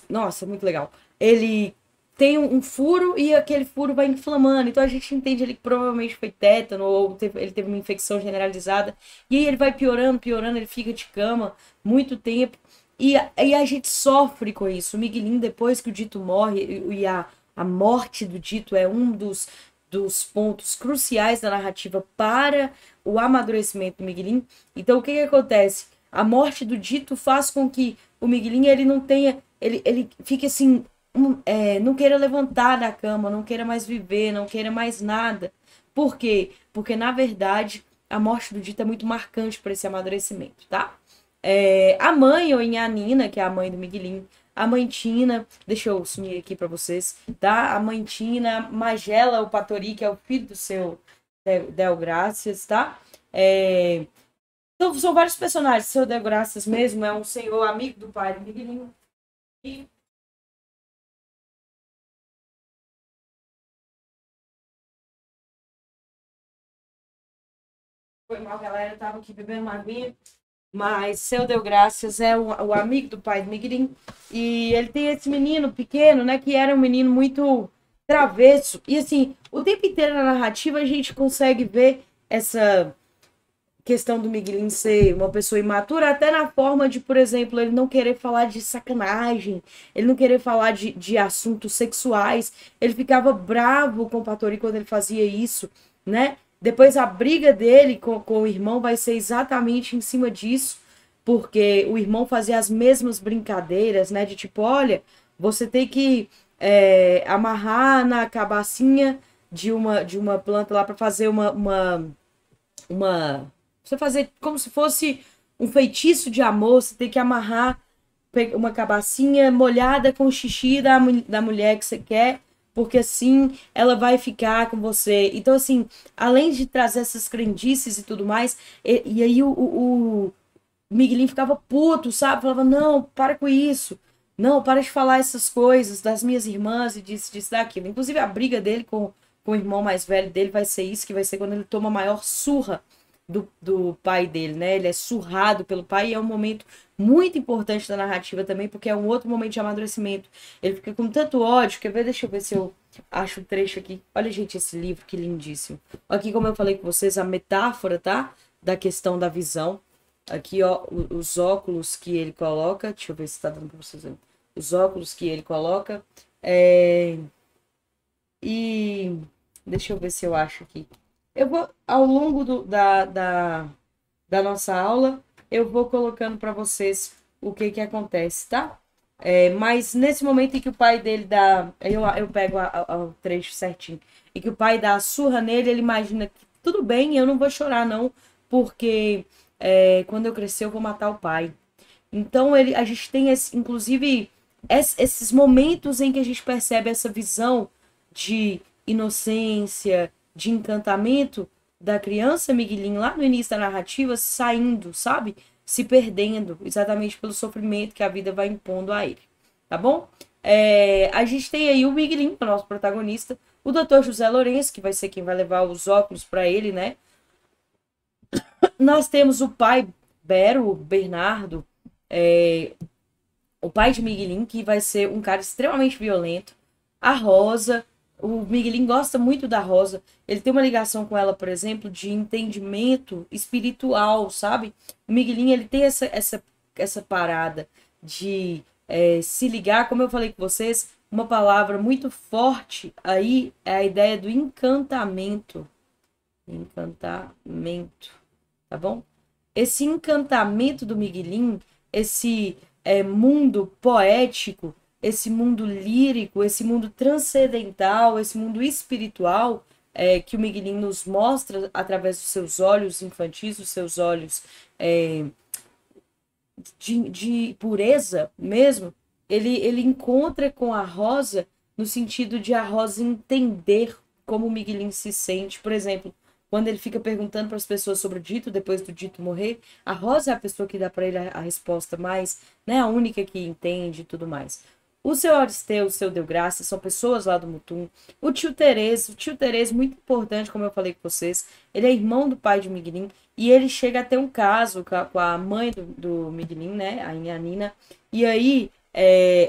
nossa, muito legal. Ele tem um furo e aquele furo vai inflamando. Então a gente entende ali que provavelmente foi tétano ou ele teve uma infecção generalizada. E aí ele vai piorando, piorando, ele fica de cama muito tempo. E a gente sofre com isso. O Miguelinho, depois que o Dito morre, e a morte do Dito é um dos pontos cruciais da narrativa para o amadurecimento do Miguelinho. Então o que acontece? A morte do Dito faz com que o Miguelinho ele não tenha, ele fique assim, não queira levantar da cama, não queira mais viver, não queira mais nada. Por quê? Porque na verdade a morte do Dito é muito marcante para esse amadurecimento, tá? A mãe, ou Nhanina, que é a mãe do Miguelinho, a mãe Tina, deixa eu sumir aqui para vocês, tá? A mãe Tina, Magela, o Patori, que é o filho do seu Del Gracias, tá? Então, são vários personagens. Seu Del Gracias mesmo é um senhor amigo do pai do Miguelinho. E foi mal, galera. Eu tava aqui bebendo uma aguinha. Mas seu Del Gracias é o amigo do pai do Miguelinho. E ele tem esse menino pequeno, né? Que era um menino muito travesso. E assim, o tempo inteiro na narrativa a gente consegue ver essa questão do Miguelinho ser uma pessoa imatura, até na forma de, por exemplo, ele não querer falar de sacanagem, ele não querer falar de assuntos sexuais. Ele ficava bravo com o Patori quando ele fazia isso, né? Depois a briga dele com o irmão vai ser exatamente em cima disso, porque o irmão fazia as mesmas brincadeiras, né? De tipo, olha, você tem que amarrar na cabacinha de uma planta lá para fazer uma. Você fazer como se fosse um feitiço de amor, você tem que amarrar uma cabacinha molhada com o xixi da mulher que você quer, porque assim ela vai ficar com você. Então, assim, além de trazer essas crendices e tudo mais, e aí o Miguelinho ficava puto, sabe? Falava, não, para com isso. Não, para de falar essas coisas das minhas irmãs e disso, daquilo. Inclusive, a briga dele com o irmão mais velho dele vai ser isso, que vai ser quando ele toma a maior surra do pai dele, né? Ele é surrado pelo pai e é um momento muito importante da narrativa também, porque é um outro momento de amadurecimento. Ele fica com tanto ódio, quer ver? Deixa eu ver se eu acho um trecho aqui. Olha, gente, esse livro, que lindíssimo. Aqui, como eu falei com vocês, a metáfora, tá? Da questão da visão. Aqui, ó, os óculos que ele coloca. Deixa eu ver se tá dando pra vocês verem. Os óculos que ele coloca. E deixa eu ver se eu acho aqui. Eu vou, ao longo da nossa aula, eu vou colocando para vocês o que acontece, tá? Mas nesse momento em que o pai dele dá. Eu pego o trecho certinho. E que o pai dá a surra nele, ele imagina que tudo bem, eu não vou chorar, não, porque quando eu crescer eu vou matar o pai. Então a gente tem inclusive esses momentos em que a gente percebe essa visão de inocência, de encantamento da criança Miguelinho lá no início da narrativa saindo, sabe? Se perdendo, exatamente pelo sofrimento que a vida vai impondo a ele, tá bom? A gente tem aí o Miguelinho, o nosso protagonista, o Dr. José Lourenço, que vai ser quem vai levar os óculos para ele, né? Nós temos o pai Bero, Bernardo, o pai de Miguelinho, que vai ser um cara extremamente violento. A Rosa, o Miguelinho gosta muito da Rosa. Ele tem uma ligação com ela, por exemplo, de entendimento espiritual, sabe? O Miguelinho, ele tem essa parada de se ligar, como eu falei com vocês, uma palavra muito forte aí é a ideia do encantamento. Encantamento, tá bom? Esse encantamento do Miguelinho, esse mundo poético, esse mundo lírico, esse mundo transcendental, esse mundo espiritual que o Miguelinho nos mostra através dos seus olhos infantis, dos seus olhos de pureza mesmo, ele encontra com a Rosa no sentido de a Rosa entender como o Miguelinho se sente. Por exemplo, quando ele fica perguntando para as pessoas sobre o Dito, depois do Dito morrer, a Rosa é a pessoa que dá para ele a resposta mais, né, a única que entende e tudo mais. O seu Aristeu, o seu Delgraça, são pessoas lá do Mutum. O tio Terez, muito importante, como eu falei com vocês, ele é irmão do pai de Miguelinho, e ele chega a ter um caso com a mãe do Miguelinho, né, a Nina, e aí,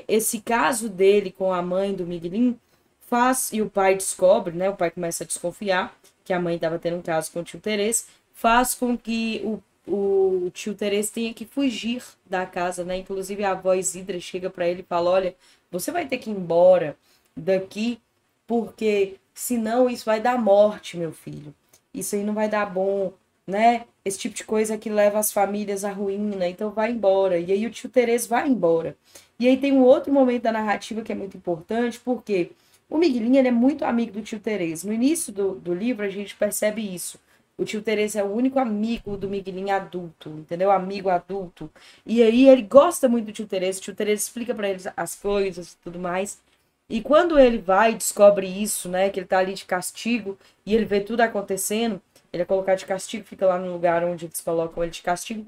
esse caso dele com a mãe do Miguelinho faz, e o pai descobre, né, o pai começa a desconfiar, que a mãe estava tendo um caso com o tio Terez, faz com que o tio Terez tenha que fugir da casa, né? Inclusive a avó Isidra chega para ele e fala: olha, você vai ter que ir embora daqui, porque senão isso vai dar morte, meu filho. Isso aí não vai dar bom, né? Esse tipo de coisa que leva as famílias à ruína, então vai embora. E aí o tio Terez vai embora. E aí tem um outro momento da narrativa que é muito importante, porque o Miguelinho ele é muito amigo do tio Terez. No início do livro a gente percebe isso. O tio Terez é o único amigo do Miguelinho adulto, entendeu? Amigo adulto. E aí ele gosta muito do tio Terez. O tio Terez explica para ele as coisas e tudo mais. E quando ele vai e descobre isso, né? Que ele tá ali de castigo e ele vê tudo acontecendo. Ele é colocado de castigo, fica lá no lugar onde eles colocam ele de castigo.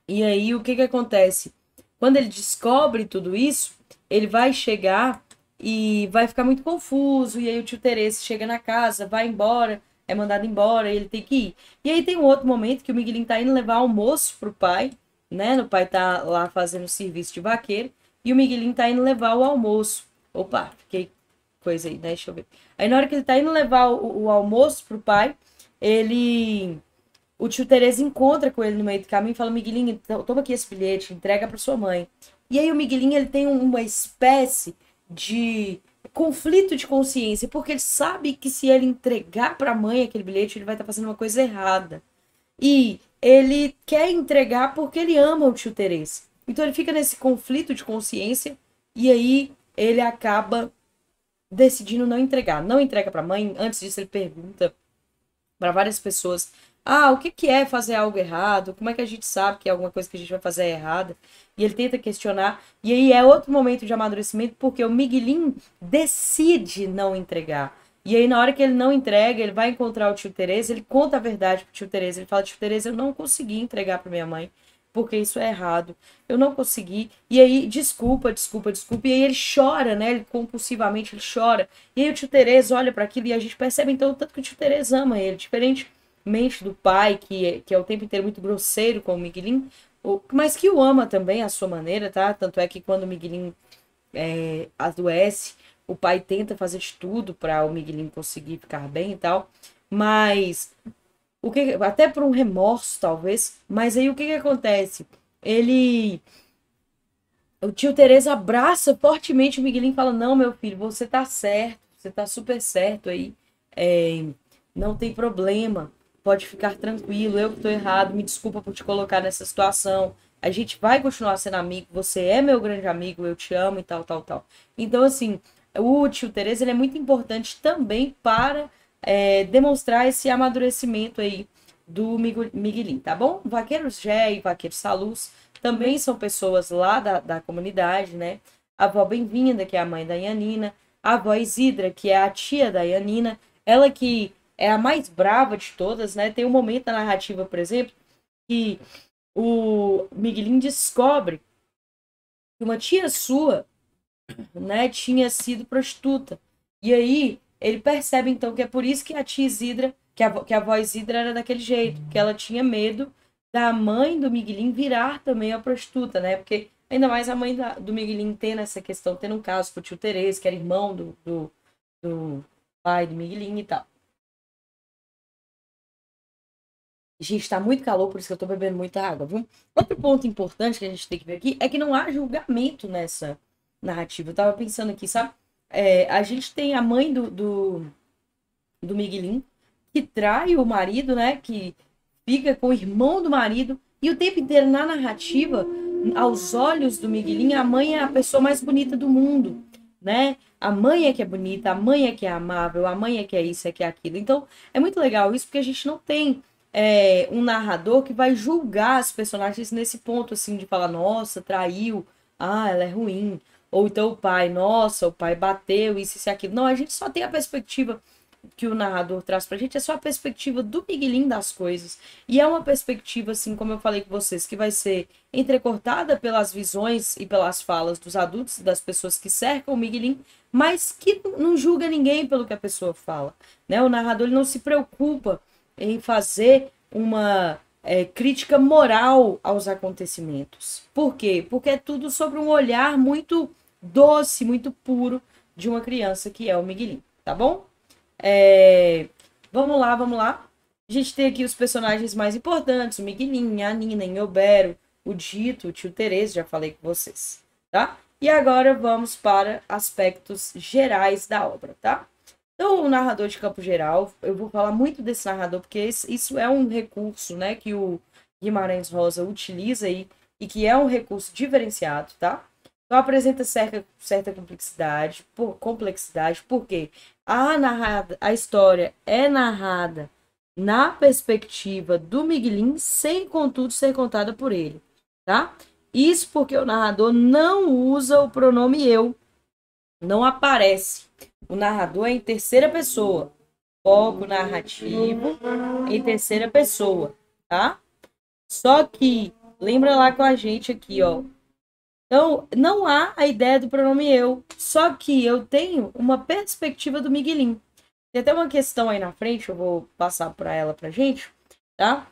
E aí o que acontece? Quando ele descobre tudo isso, ele vai chegar e vai ficar muito confuso. E aí o tio Terez chega na casa, vai embora, é mandado embora, e ele tem que ir. E aí tem um outro momento que o Miguelinho tá indo levar almoço pro pai, né? O pai tá lá fazendo serviço de vaqueiro, e o Miguelinho tá indo levar o almoço. Opa, fiquei coisa aí, né? Deixa eu ver. Aí na hora que ele tá indo levar o almoço pro pai, o tio Tereza encontra com ele no meio do caminho e fala: Miguelinho, toma aqui esse bilhete, entrega para sua mãe. E aí o Miguelinho ele tem uma espécie de conflito de consciência, porque ele sabe que se ele entregar para a mãe aquele bilhete, ele vai estar fazendo uma coisa errada. E ele quer entregar porque ele ama o tio Terence. Então ele fica nesse conflito de consciência e aí ele acaba decidindo não entregar. Não entrega para a mãe. Antes disso ele pergunta para várias pessoas: ah, o que que é fazer algo errado? Como é que a gente sabe que é alguma coisa que a gente vai fazer é errada? E ele tenta questionar. E aí é outro momento de amadurecimento, porque o Miguelin decide não entregar. E aí, na hora que ele não entrega, ele vai encontrar o tio Tereza, ele conta a verdade pro tio Tereza. Ele fala: tio Tereza, eu não consegui entregar para minha mãe, porque isso é errado. Eu não consegui. E aí, desculpa, desculpa, desculpa. E aí ele chora, né? Ele compulsivamente ele chora. E aí o tio Tereza olha para aquilo e a gente percebe então o tanto que o tio Tereza ama ele. Diferentemente do pai, que é o tempo inteiro muito grosseiro com o Miguelin, mas que o ama também à sua maneira, tá? Tanto é que quando o Miguelin adoece, o pai tenta fazer de tudo para o Miguelin conseguir ficar bem e tal, mas até por um remorso talvez, mas aí o que acontece? O tio Tereza abraça fortemente o Miguelin e fala: não, meu filho, você tá certo, você tá super certo aí, não tem problema, pode ficar tranquilo, eu que tô errado, me desculpa por te colocar nessa situação, a gente vai continuar sendo amigo, você é meu grande amigo, eu te amo e tal, tal, tal. Então, assim, o tio Tereza ele é muito importante também para demonstrar esse amadurecimento aí do Miguelin, tá bom? Vaqueiro Gé e Vaqueiro Salus também são pessoas lá da comunidade, né? A avó Bem-vinda, que é a mãe da Yanina, a avó Isidra, que é a tia da Yanina, ela que é a mais brava de todas, né? Tem um momento na narrativa, por exemplo, que o Miguelin descobre que uma tia sua, né, tinha sido prostituta. E aí ele percebe então que é por isso que a tia Isidra, que a avó Isidra era daquele jeito, que ela tinha medo da mãe do Miguelin virar também a prostituta, né? Porque ainda mais a mãe do Miguelin tendo essa questão, tendo um caso com o tio Tereza, que era irmão do pai do Miguelin e tal. Gente, tá muito calor, por isso que eu tô bebendo muita água, viu? Outro ponto importante que a gente tem que ver aqui é que não há julgamento nessa narrativa. Eu tava pensando aqui, sabe? A gente tem a mãe do Miguelin, que trai o marido, né? Que fica com o irmão do marido. E o tempo inteiro na narrativa, aos olhos do Miguelin, a mãe é a pessoa mais bonita do mundo, né? A mãe é que é bonita, a mãe é que é amável, a mãe é que é isso, é que é aquilo. Então, é muito legal isso, porque a gente não tem um narrador que vai julgar as personagens nesse ponto, assim, de falar: nossa, traiu, ah, ela é ruim. Ou então o pai: nossa, o pai bateu, isso e aquilo. Não, a gente só tem a perspectiva que o narrador traz pra gente, é só a perspectiva do Miguelin das coisas. E é uma perspectiva, assim, como eu falei com vocês, que vai ser entrecortada pelas visões e pelas falas dos adultos, das pessoas que cercam o Miguelin, mas que não julga ninguém pelo que a pessoa fala, né? O narrador ele não se preocupa em fazer uma crítica moral aos acontecimentos. Por quê? Porque é tudo sobre um olhar muito doce, muito puro de uma criança que é o Miguelin, tá bom? Vamos lá, vamos lá. A gente tem aqui os personagens mais importantes: o Miguelin, a Nina, Inhobero, o Dito, o tio Tereza, já falei com vocês, tá? E agora vamos para aspectos gerais da obra, tá? Então, o narrador de campo geral, eu vou falar muito desse narrador, porque isso é um recurso, né, que o Guimarães Rosa utiliza aí, e que é um recurso diferenciado, tá? Então, apresenta certa complexidade, porque a história é narrada na perspectiva do Miguelin, sem, contudo, ser contada por ele, tá? Isso porque o narrador não usa o pronome eu, não aparece. O narrador é em terceira pessoa. Foco narrativo em terceira pessoa, tá? Só que, lembra lá com a gente aqui, ó. Então, não há a ideia do pronome eu. Só que eu tenho uma perspectiva do Miguelin. Tem até uma questão aí na frente, eu vou passar para ela pra gente, tá?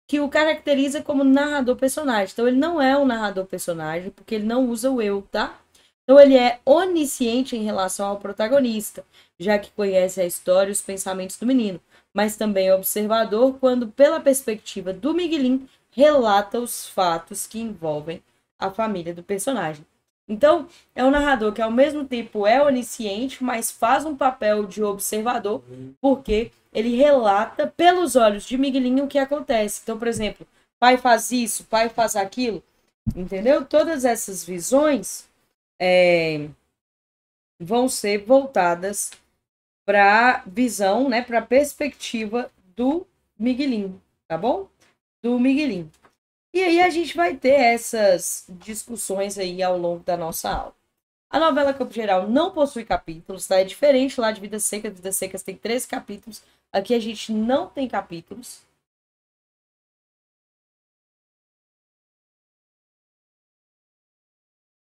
Que o caracteriza como narrador personagem. Então, ele não é um narrador personagem, porque ele não usa o eu, tá? Então, ele é onisciente em relação ao protagonista, já que conhece a história e os pensamentos do menino, mas também é observador quando, pela perspectiva do Miguelin, relata os fatos que envolvem a família do personagem. Então, é um narrador que ao mesmo tempo é onisciente, mas faz um papel de observador, porque ele relata pelos olhos de Miguelinho o que acontece. Então, por exemplo, pai faz isso, pai faz aquilo, entendeu? Todas essas visões vão ser voltadas para a visão, né, para a perspectiva do Miguelinho, tá bom? Do Miguelinho. E aí a gente vai ter essas discussões aí ao longo da nossa aula. A novela Campo Geral não possui capítulos, tá? É diferente lá de Vidas Secas. Vidas Secas tem 13 capítulos. Aqui a gente não tem capítulos.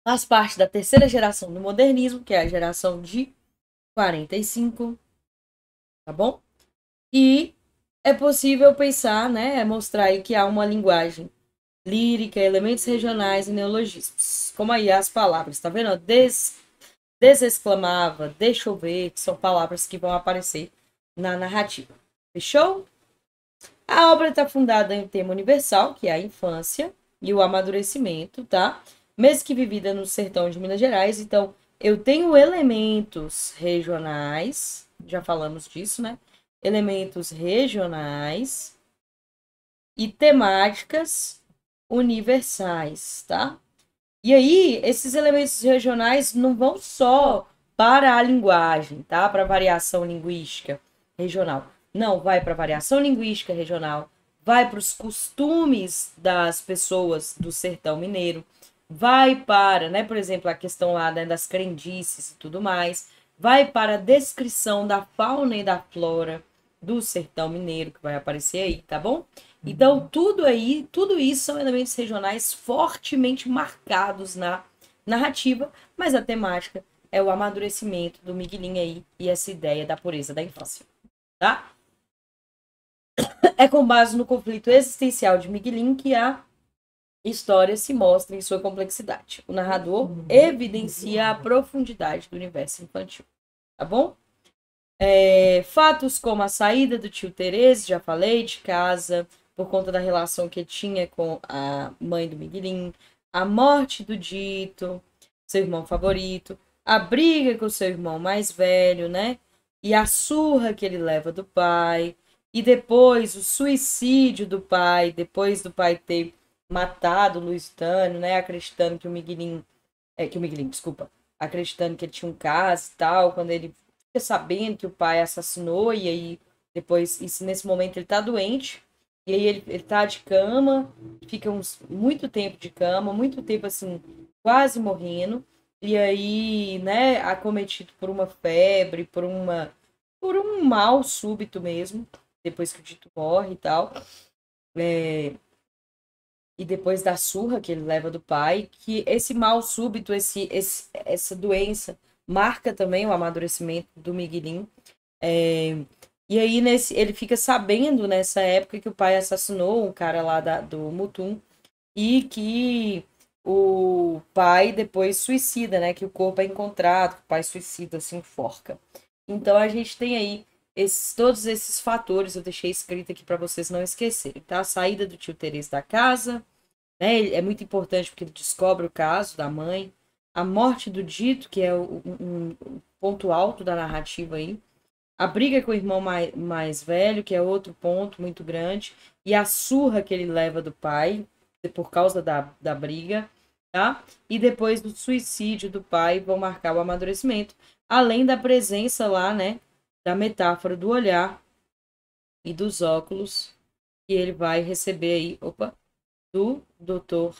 Faz parte da terceira geração do modernismo, que é a geração de 45, tá bom? E é possível pensar, né, mostrar aí que há uma linguagem lírica, elementos regionais e neologismos. Como aí as palavras, tá vendo? Desexclamava, deixa eu ver, que são palavras que vão aparecer na narrativa. Fechou? A obra está fundada em um tema universal, que é a infância e o amadurecimento, tá? Mesmo que vivida no sertão de Minas Gerais, então eu tenho elementos regionais, já falamos disso, né? Elementos regionais e temáticas universais, tá? E aí, esses elementos regionais não vão só para a linguagem, tá? Para a variação linguística regional. Não, vai para a variação linguística regional, vai para os costumes das pessoas do sertão mineiro, vai para, né, por exemplo, a questão lá, né, das crendices e tudo mais, vai para a descrição da fauna e da flora do sertão mineiro, que vai aparecer aí, tá bom? Então, tudo isso são elementos regionais fortemente marcados na narrativa, mas a temática é o amadurecimento do Miguelinho aí e essa ideia da pureza da infância, tá? É com base no conflito existencial de Miguelinho que a história se mostra em sua complexidade. O narrador evidencia a profundidade do universo infantil, tá bom? Fatos como a saída do tio Terese, já falei, de casa, por conta da relação que ele tinha com a mãe do Miguelinho, a morte do Dito, seu irmão favorito, a briga com seu irmão mais velho, né? E a surra que ele leva do pai, e depois o suicídio do pai, depois do pai ter matado o Lusitânio, né? Acreditando desculpa, acreditando que ele tinha um caso e tal, quando ele fica sabendo que o pai assassinou, e aí depois, nesse momento ele tá doente, e aí ele tá de cama, fica muito tempo de cama, muito tempo assim, quase morrendo, e aí, né, acometido por uma febre, por um mal súbito mesmo, depois que o Dito morre e tal. E depois da surra que ele leva do pai, que esse mal súbito, essa doença, marca também o amadurecimento do Miguelinho. E aí ele fica sabendo nessa época que o pai assassinou um cara lá do Mutum e que o pai depois suicida, né? Que o corpo é encontrado, que o pai suicida, se enforca. Então a gente tem aí todos esses fatores, eu deixei escrito aqui para vocês não esquecerem, tá? A saída do tio Teresa da casa, né? É muito importante porque ele descobre o caso da mãe. A morte do Dito, que é um ponto alto da narrativa aí. A briga com o irmão mais velho, que é outro ponto muito grande. E a surra que ele leva do pai, por causa da briga, tá? E depois do suicídio do pai, vão marcar o amadurecimento. Além da presença lá, né? Da metáfora do olhar e dos óculos que ele vai receber aí, do doutor,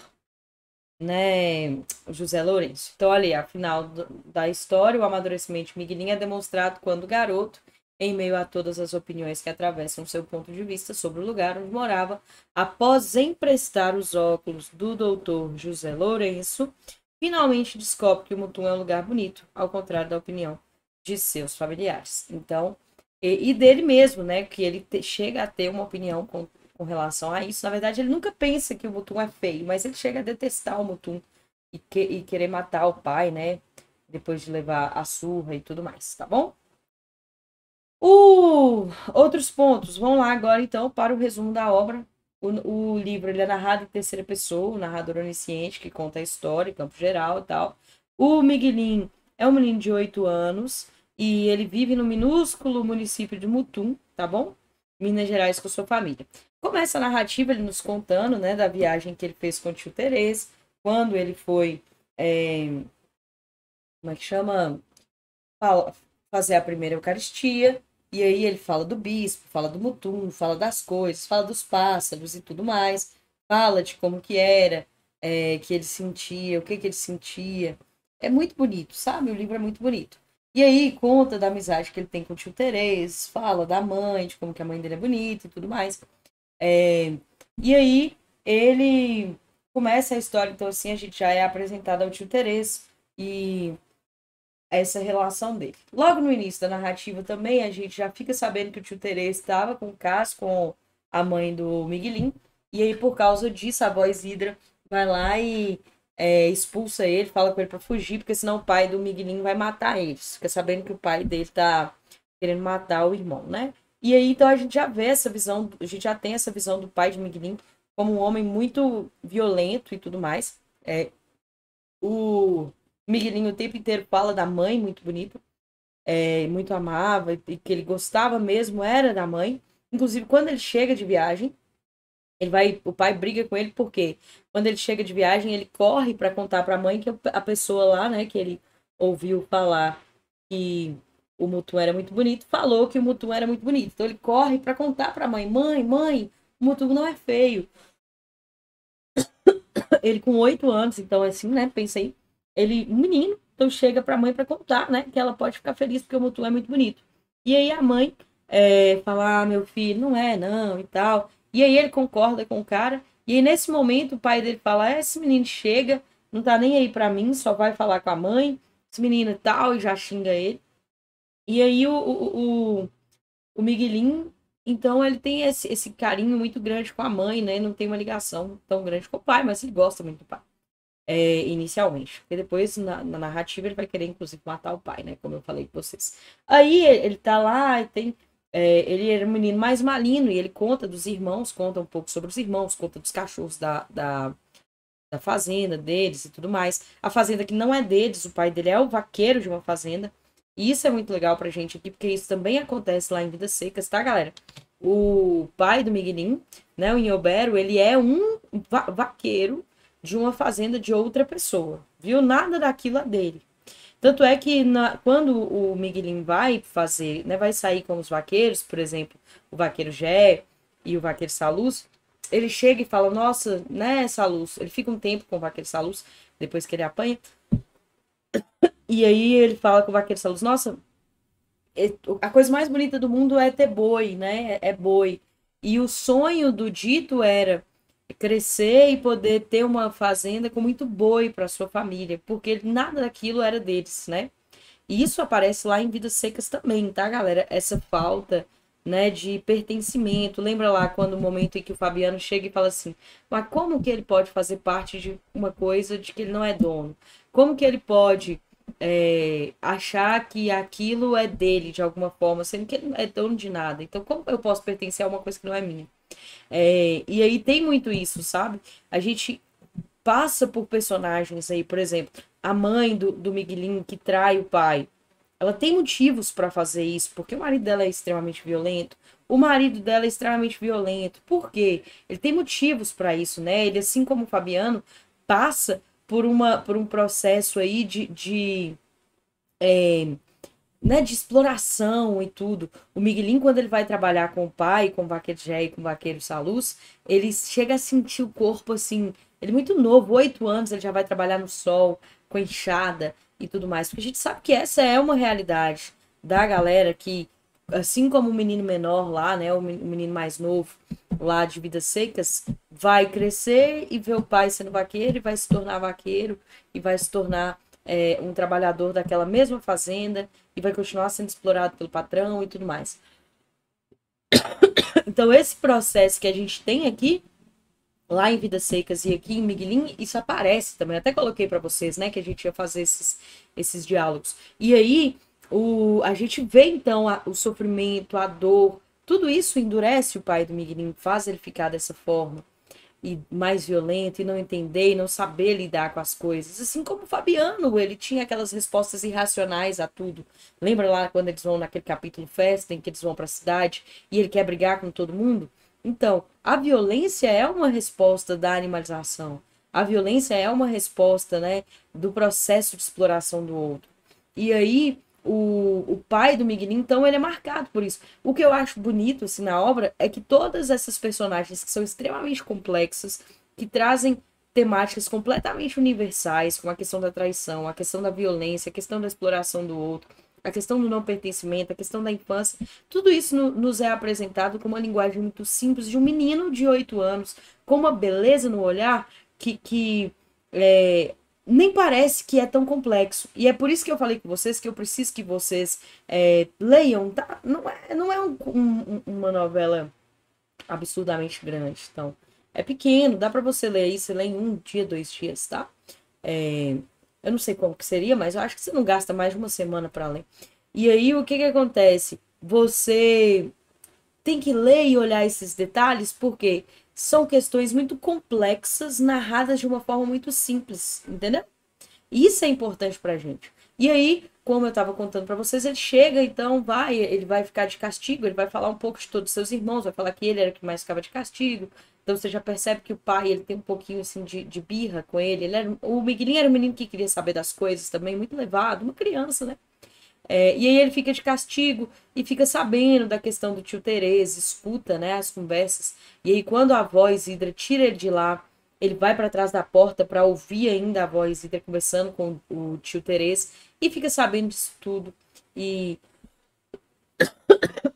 né, José Lourenço. Então, ali, afinal da história, o amadurecimento de Miguelinho é demonstrado quando garoto, em meio a todas as opiniões que atravessam seu ponto de vista sobre o lugar onde morava, após emprestar os óculos do doutor José Lourenço, finalmente descobre que o Mutum é um lugar bonito, ao contrário da opinião de seus familiares. Então, e dele mesmo, né, que ele chega a ter uma opinião com relação a isso. Na verdade, ele nunca pensa que o Mutum é feio, mas ele chega a detestar o Mutum e querer matar o pai, né, depois de levar a surra e tudo mais, tá bom? Outros pontos. Vamos lá agora, então, para o resumo da obra. O livro ele é narrado em terceira pessoa, o narrador onisciente que conta a história, em campo geral e tal. O Miguelinho é um menino de 8 anos e ele vive no minúsculo município de Mutum, tá bom? Minas Gerais com sua família. Começa a narrativa ele nos contando, né, da viagem que ele fez com o tio Terês, quando ele foi, como é que chama? Fazer a primeira Eucaristia, e aí ele fala do bispo, fala do Mutum, fala das coisas, fala dos pássaros e tudo mais, fala de como que era, que ele sentia, o que ele sentia. É muito bonito, sabe? O livro é muito bonito. E aí conta da amizade que ele tem com o tio Terês, fala da mãe, de como que a mãe dele é bonita e tudo mais. E aí ele começa a história, então assim, a gente já é apresentado ao tio Terês e essa relação dele. Logo no início da narrativa também, a gente já fica sabendo que o tio Terês estava com o caso com a mãe do Miguelinho, e aí por causa disso a avó Isidra vai lá e expulsa ele, fala com ele para fugir, porque senão o pai do Miguelinho vai matar eles. Fica sabendo que o pai dele tá querendo matar o irmão, né? E aí então a gente já vê essa visão, a gente já tem essa visão do pai de Miguelinho como um homem muito violento e tudo mais. O Miguelinho o tempo inteiro fala da mãe, muito bonito, muito amava, e que ele gostava mesmo era da mãe. Inclusive, quando ele chega de viagem, o pai briga com ele, porque quando ele chega de viagem, ele corre para contar para a mãe que a pessoa lá, né, que ele ouviu falar que o Mutum era muito bonito, falou que o Mutum era muito bonito. Então ele corre para contar para a mãe: mãe, o Mutum não é feio. Ele com 8 anos, então assim, né, pensei, ele, um menino, então chega pra mãe pra contar, né, que ela pode ficar feliz porque o Mutum é muito bonito. E aí a mãe fala: meu filho, não é não, e tal. E aí ele concorda com o cara, e aí nesse momento o pai dele fala: esse menino chega, não tá nem aí pra mim, só vai falar com a mãe, esse menino e tal, e já xinga ele. E aí o Miguelinho, então ele tem esse carinho muito grande com a mãe, né, não tem uma ligação tão grande com o pai, mas ele gosta muito do pai inicialmente. Porque depois, na narrativa, ele vai querer, inclusive, matar o pai, né? Como eu falei com vocês. Aí ele tá lá e tem. Ele era um menino mais malino e ele conta dos irmãos, conta um pouco sobre os irmãos, conta dos cachorros da fazenda deles e tudo mais. A fazenda que não é deles, o pai dele é o vaqueiro de uma fazenda. E isso é muito legal pra gente aqui, porque isso também acontece lá em Vidas Secas, tá, galera? O pai do Miguelinho, né, o Inhobero, ele é um vaqueiro de uma fazenda de outra pessoa, viu? Nada daquilo é dele. Tanto é que quando o Miguelinho vai fazer, né, vai sair com os vaqueiros, por exemplo, o vaqueiro Gé e o vaqueiro Saluz, ele chega e fala: nossa, né, Saluz? Ele fica um tempo com o vaqueiro Saluz, depois que ele apanha, e aí ele fala com o vaqueiro Saluz: nossa, a coisa mais bonita do mundo é ter boi, né? É boi. E o sonho do Dito era crescer e poder ter uma fazenda com muito boi para sua família, porque nada daquilo era deles, né? E isso aparece lá em Vidas Secas também, tá, galera? Essa falta, né, de pertencimento. Lembra lá quando o momento em que o Fabiano chega e fala assim: mas como que ele pode fazer parte de uma coisa de que ele não é dono? Como que ele pode achar que aquilo é dele de alguma forma, sendo que ele não é dono de nada? Então, como eu posso pertencer a uma coisa que não é minha? E aí tem muito isso, sabe? A gente passa por personagens aí, por exemplo, a mãe do Miguelinho que trai o pai. Ela tem motivos para fazer isso, porque o marido dela é extremamente violento. O marido dela é extremamente violento. Por quê? Ele tem motivos para isso, né? Ele, assim como o Fabiano, passa por um processo aí né, de exploração e tudo. O Miguelinho, quando ele vai trabalhar com o pai, com o vaqueiro Jé e com o vaqueiro Saluz, ele chega a sentir o corpo assim. Ele é muito novo, 8 anos, ele já vai trabalhar no sol, com enxada e tudo mais. Porque a gente sabe que essa é uma realidade da galera que, assim como o menino menor lá, né, o menino mais novo lá de Vidas Secas, vai crescer e ver o pai sendo vaqueiro e vai se tornar vaqueiro e vai se tornar um trabalhador daquela mesma fazenda e vai continuar sendo explorado pelo patrão e tudo mais. Então, esse processo que a gente tem aqui, lá em Vidas Secas e aqui em Miguelinho, isso aparece também. Até coloquei para vocês, né, que a gente ia fazer esses diálogos. E aí, a gente vê, então, o sofrimento, a dor, tudo isso endurece o pai do Miguelinho, faz ele ficar dessa forma. e mais violento, e não entender, e não saber lidar com as coisas. Assim como o Fabiano, ele tinha aquelas respostas irracionais a tudo. Lembra lá quando eles vão naquele capítulo festa, em que eles vão para a cidade, e ele quer brigar com todo mundo? Então, a violência é uma resposta da animalização. A violência é uma resposta, né, do processo de exploração do outro. E aí, o pai do Miguelinho, então, ele é marcado por isso. O que eu acho bonito, assim, na obra é que todas essas personagens que são extremamente complexas, que trazem temáticas completamente universais, como a questão da traição, a questão da violência, a questão da exploração do outro, a questão do não pertencimento, a questão da infância, tudo isso nos é apresentado com uma linguagem muito simples de um menino de 8 anos, com uma beleza no olhar que é, nem parece que é tão complexo. E é por isso que eu falei com vocês que eu preciso que vocês leiam, tá? Não é uma novela absurdamente grande, então é pequeno, dá para você ler aí, você lê em um dia, 2 dias, tá? Eu não sei como que seria, mas eu acho que você não gasta mais de uma semana para ler. E aí, o que que acontece? Você tem que ler e olhar esses detalhes porque são questões muito complexas, narradas de uma forma muito simples, entendeu? Isso é importante pra gente. E aí, como eu estava contando para vocês, ele chega, então ele vai ficar de castigo, ele vai falar um pouco de todos os seus irmãos, vai falar que ele era o que mais ficava de castigo. Então você já percebe que o pai, ele tem um pouquinho assim de birra com ele. O Miguelinho era um menino que queria saber das coisas também, muito levado, uma criança, né? E aí ele fica de castigo e fica sabendo da questão do tio Tereza, escuta, né, as conversas. E aí quando a avó Isidra tira ele de lá, ele vai para trás da porta para ouvir ainda a avó Isidra conversando com o tio Tereza e fica sabendo disso tudo. E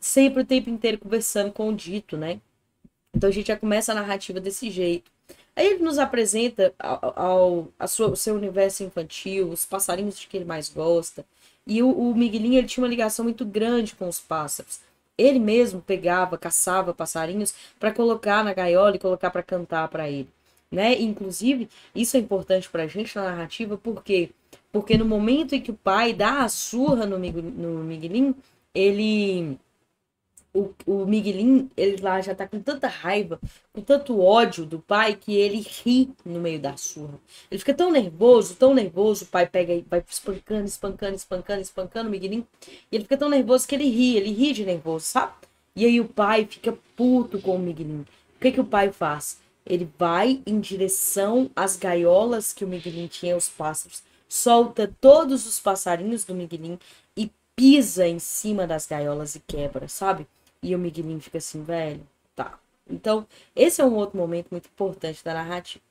sempre o tempo inteiro conversando com o dito, né? Então a gente já começa a narrativa desse jeito. Aí ele nos apresenta o seu universo infantil, os passarinhos de que ele mais gosta. E o Miguelinho, ele tinha uma ligação muito grande com os pássaros. Ele mesmo pegava, caçava passarinhos para colocar na gaiola e colocar para cantar para ele, né? Inclusive, isso é importante para a gente na narrativa, porque no momento em que o pai dá a surra no Miguelinho, ele o Miguelin, ele lá já tá com tanta raiva, com tanto ódio do pai, que ele ri no meio da surra. Ele fica tão nervoso, o pai pega e vai espancando, espancando, espancando, espancando o Miguelin, e ele fica tão nervoso que ele ri de nervoso, sabe? E aí o pai fica puto com o Miguelin. O que que o pai faz? Ele vai em direção às gaiolas que o Miguelin tinha, os pássaros, solta todos os passarinhos do Miguelin e pisa em cima das gaiolas e quebra, sabe? E o Miguelinho fica assim, velho, tá. Então, esse é um outro momento muito importante da narrativa.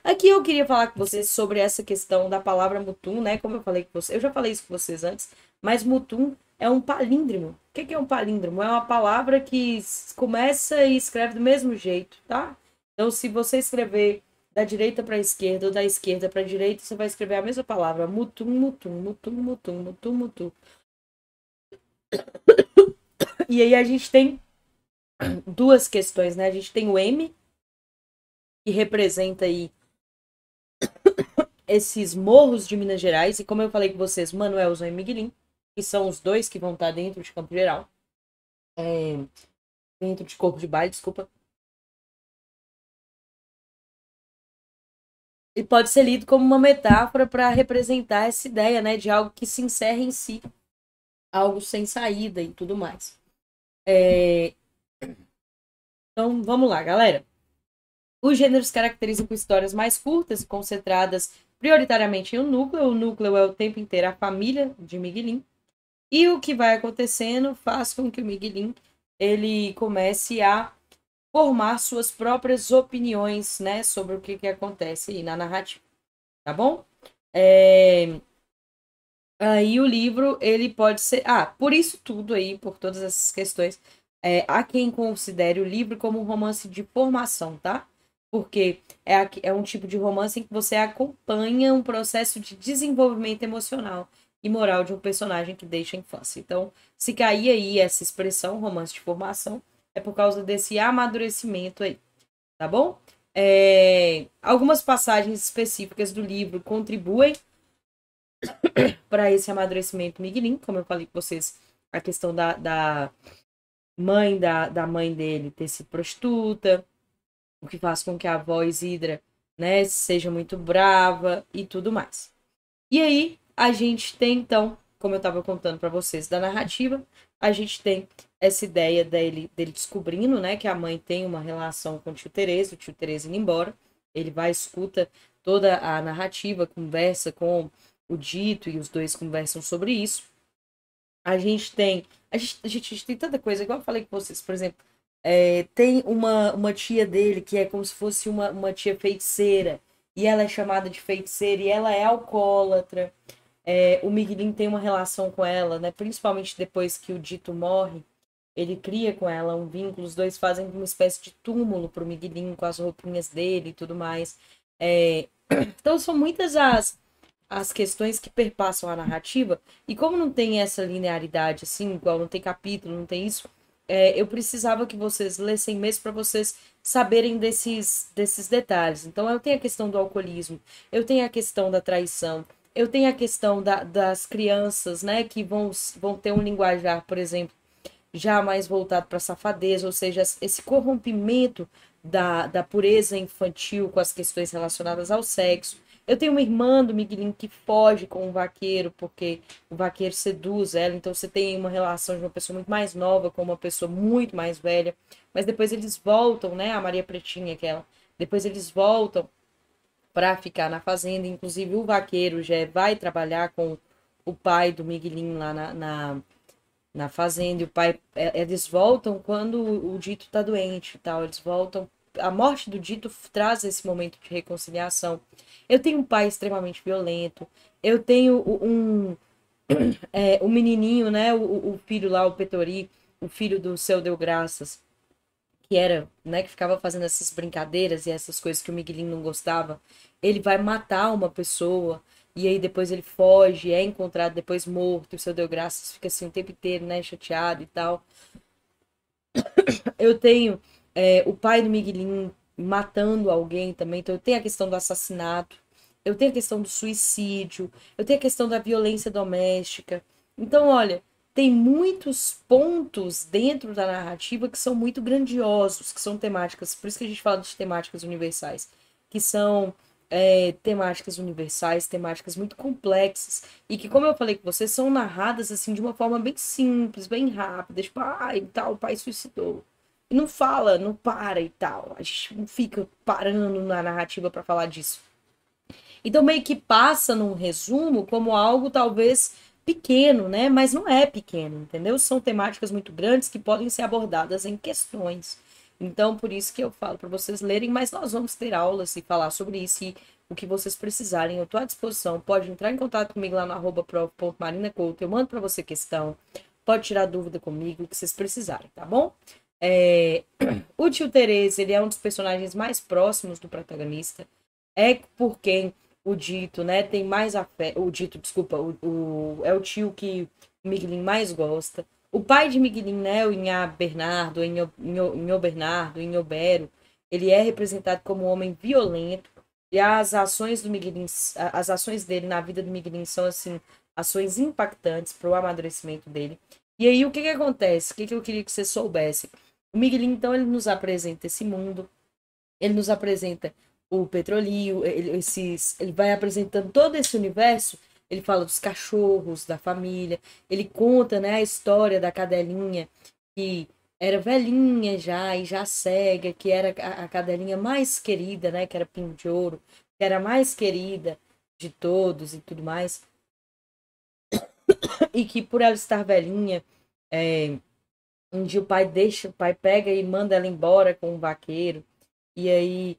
Aqui eu queria falar com vocês sobre essa questão da palavra mutum, né? Como eu falei com vocês, eu já falei isso com vocês antes, mas mutum é um palíndromo. O que é um palíndromo? É uma palavra que começa e escreve do mesmo jeito, tá? Então, se você escrever da direita para a esquerda ou da esquerda para a direita, você vai escrever a mesma palavra, mutum, mutum, mutum, mutum, mutum, mutum. E aí a gente tem duas questões, né? A gente tem o M, que representa aí esses morros de Minas Gerais, e como eu falei com vocês, Manuelzão e Miguelim, que são os dois que vão estar dentro de Campo Geral, dentro de Corpo de Baile, desculpa. E pode ser lido como uma metáfora para representar essa ideia, né, de algo que se encerra em si, algo sem saída e tudo mais. Então, vamos lá, galera. Os gêneros se caracterizam por histórias mais curtas e concentradas prioritariamente em um núcleo. O núcleo é o tempo inteiro a família de Miguelin. E o que vai acontecendo faz com que o Miguelin ele comece a formar suas próprias opiniões, né, sobre o que acontece aí na narrativa, tá bom? Aí o livro, ele pode ser... por isso tudo aí, por todas essas questões, há quem considere o livro como um romance de formação, tá? Porque é um tipo de romance em que você acompanha um processo de desenvolvimento emocional e moral de um personagem que deixa a infância. Então, se cair aí essa expressão, romance de formação, é por causa desse amadurecimento aí, tá bom? Algumas passagens específicas do livro contribuem para esse amadurecimento Miguelin, como eu falei com vocês, a questão da mãe da mãe dele ter sido prostituta, o que faz com que a avó Isidra, né, seja muito brava e tudo mais. E aí, a gente tem, então, como eu estava contando para vocês da narrativa, a gente tem essa ideia dele descobrindo, né, que a mãe tem uma relação com o tio Tereza indo embora. Ele vai, escuta toda a narrativa, conversa com o Dito e os dois conversam sobre isso. A gente tem. A gente tem tanta coisa, igual eu falei com vocês, por exemplo, tem uma tia dele que é como se fosse uma tia feiticeira, e ela é chamada de feiticeira, e ela é alcoólatra. O Miguelinho tem uma relação com ela, né? Principalmente depois que o Dito morre, ele cria com ela um vínculo, os dois fazem uma espécie de túmulo pro Miguelinho com as roupinhas dele e tudo mais. Então são muitas as questões que perpassam a narrativa, e como não tem essa linearidade, assim, igual não tem capítulo, não tem isso, eu precisava que vocês lessem mesmo para vocês saberem desses detalhes. Então, eu tenho a questão do alcoolismo, eu tenho a questão da traição, eu tenho a questão das crianças, né, que vão ter um linguajar, por exemplo, já mais voltado para safadeza, ou seja, esse corrompimento da pureza infantil com as questões relacionadas ao sexo. Eu tenho uma irmã do Miguelinho que foge com o vaqueiro, porque o vaqueiro seduz ela, então você tem uma relação de uma pessoa muito mais nova com uma pessoa muito mais velha, mas depois eles voltam, né, a Maria Pretinha, aquela, depois eles voltam para ficar na fazenda, inclusive o vaqueiro já vai trabalhar com o pai do Miguelinho lá na fazenda, e o pai, eles voltam quando o Dito tá doente e tal, eles voltam, a morte do Dito traz esse momento de reconciliação. Eu tenho um pai extremamente violento, eu tenho um menininho, né, o filho lá, o Petori, o filho do Seu Deu Graças, que era, né, que ficava fazendo essas brincadeiras e essas coisas que o Miguelinho não gostava, ele vai matar uma pessoa, e aí depois ele foge, é encontrado depois morto, e o Seu Deu Graças fica assim o tempo inteiro, né, chateado e tal. Eu tenho o pai do Miguelinho matando alguém também, então eu tenho a questão do assassinato, eu tenho a questão do suicídio, eu tenho a questão da violência doméstica. Então, olha, tem muitos pontos dentro da narrativa que são muito grandiosos, que são temáticas, por isso que a gente fala de temáticas universais, que são temáticas universais, temáticas muito complexas, e que, como eu falei com vocês, são narradas assim de uma forma bem simples, bem rápida, tipo, e tal, o pai suicidou. E não fala, não para e tal. A gente não fica parando na narrativa para falar disso. Então meio que passa num resumo como algo talvez pequeno, né? Mas não é pequeno, entendeu? São temáticas muito grandes que podem ser abordadas em questões. Então, por isso que eu falo para vocês lerem, mas nós vamos ter aulas e falar sobre isso e o que vocês precisarem, eu estou à disposição. Pode entrar em contato comigo lá no @prof.marinacouto, eu mando para você questão, pode tirar dúvida comigo, o que vocês precisarem, tá bom? O tio Tereza, ele é um dos personagens mais próximos do protagonista, é por quem o Dito, né, tem mais afeto, o Dito, desculpa, é o tio que o Miguelinho mais gosta. O pai de Miguelinho, né, o Inhá Bernardo, Inhô Bernardo, Inhô Bero, ele é representado como um homem violento, e as ações do Miguelinho, as ações dele na vida do Miguelinho são, assim, ações impactantes para o amadurecimento dele. E aí, o que que acontece? O que que eu queria que você soubesse? O Miguelinho, então, ele nos apresenta esse mundo, ele nos apresenta o petrolio, ele vai apresentando todo esse universo, ele fala dos cachorros, da família, ele conta, né, a história da cadelinha, que era velhinha já, e já cega, que era a cadelinha mais querida, né, que era Pinho de Ouro, que era a mais querida de todos e tudo mais, e que por ela estar velhinha, um dia o pai pega e manda ela embora com um vaqueiro, e aí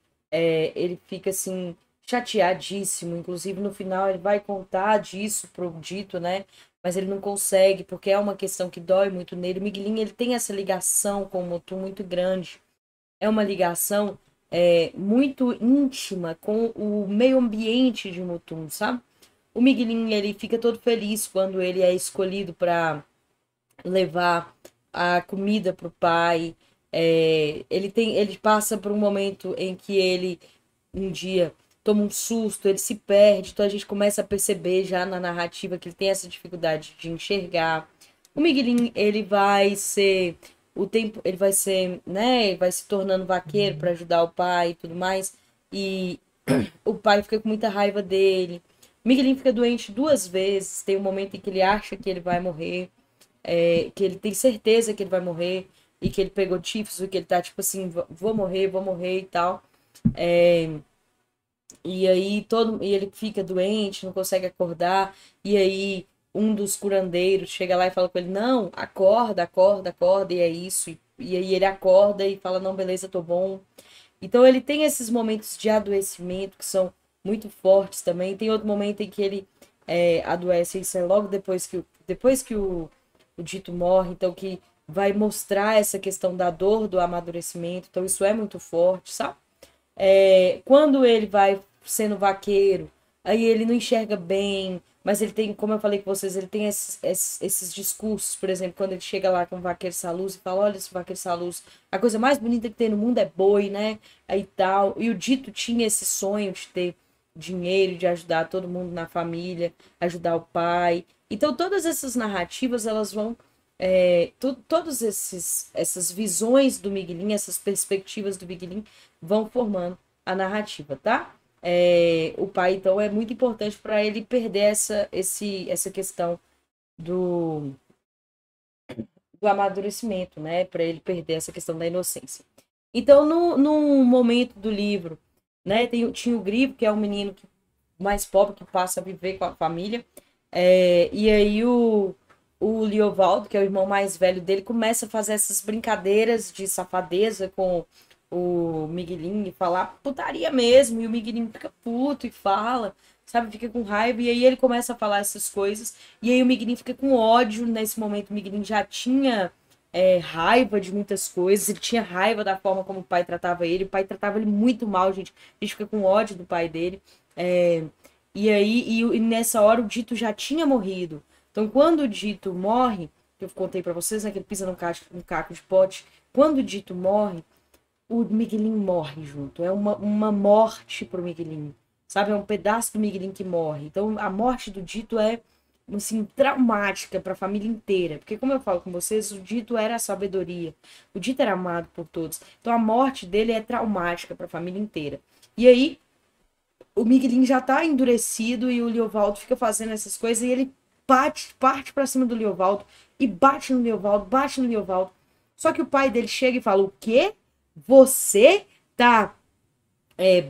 ele fica assim, chateadíssimo. Inclusive, no final, ele vai contar disso pro Dito, né? Mas ele não consegue, porque é uma questão que dói muito nele. O Miguelinho, ele tem essa ligação com o Mutum muito grande. É uma ligação muito íntima com o meio ambiente de Mutum, sabe? O Miguelinho, ele fica todo feliz quando ele é escolhido para levar a comida pro pai. Ele passa por um momento em que ele um dia toma um susto, ele se perde, então a gente começa a perceber já na narrativa que ele tem essa dificuldade de enxergar. O Miguelinho, ele vai ser o tempo ele vai ser, né, vai se tornando vaqueiro para ajudar o pai e tudo mais, e o pai fica com muita raiva dele. Miguelinho fica doente 2 vezes, tem um momento em que ele acha que ele vai morrer, que ele tem certeza que ele vai morrer, e que ele pegou tifo, que ele tá tipo assim, vou morrer e tal. E aí e ele fica doente, não consegue acordar, e aí um dos curandeiros chega lá e fala com ele, não, acorda, acorda, acorda, e é isso. E aí ele acorda e fala, não, beleza, tô bom. Então ele tem esses momentos de adoecimento que são muito fortes também. Tem outro momento em que ele adoece, isso é logo depois que o Dito morre, então que vai mostrar essa questão da dor do amadurecimento. Então isso é muito forte, sabe? Quando ele vai sendo vaqueiro, aí ele não enxerga bem, mas ele tem, como eu falei com vocês, ele tem esses discursos, por exemplo, quando ele chega lá com o vaqueiro Saluz e fala, olha esse vaqueiro Saluz, a coisa mais bonita que tem no mundo é boi, né? Aí tal. E o Dito tinha esse sonho de ter dinheiro, de ajudar todo mundo na família, ajudar o pai. Então todas essas narrativas, elas vão todas essas visões do Miguelinho, essas perspectivas do Miguelinho vão formando a narrativa, tá? O pai, então, é muito importante para ele perder essa questão do, do amadurecimento, né? Para ele perder essa questão da inocência. Então, no momento do livro, né, tinha o Grifo, que é um menino mais pobre que passa a viver com a família, e aí o Liovaldo, que é o irmão mais velho dele, começa a fazer essas brincadeiras de safadeza com o Miguelinho e falar putaria mesmo, e o Miguelinho fica puto e fala, sabe, fica com raiva, e aí ele começa a falar essas coisas, e aí o Miguelinho fica com ódio. Nesse momento o Miguelinho já tinha raiva de muitas coisas, ele tinha raiva da forma como o pai tratava ele, o pai tratava ele muito mal, gente, a gente fica com ódio do pai dele, e aí, e nessa hora o Dito já tinha morrido. Então, quando o Dito morre, que eu contei pra vocês, né, que ele pisa no caco de pote, quando o Dito morre, o Miguelinho morre junto. É uma morte pro Miguelinho, sabe? É um pedaço do Miguelinho que morre. Então, a morte do Dito é, assim, traumática para a família inteira. Porque, como eu falo com vocês, o Dito era a sabedoria. O Dito era amado por todos. Então, a morte dele é traumática para a família inteira. E aí, o Miguelinho já tá endurecido e o Liovaldo fica fazendo essas coisas e ele parte pra cima do Liovaldo e bate no Liovaldo, bate no Liovaldo. Só que o pai dele chega e fala, o quê? Você tá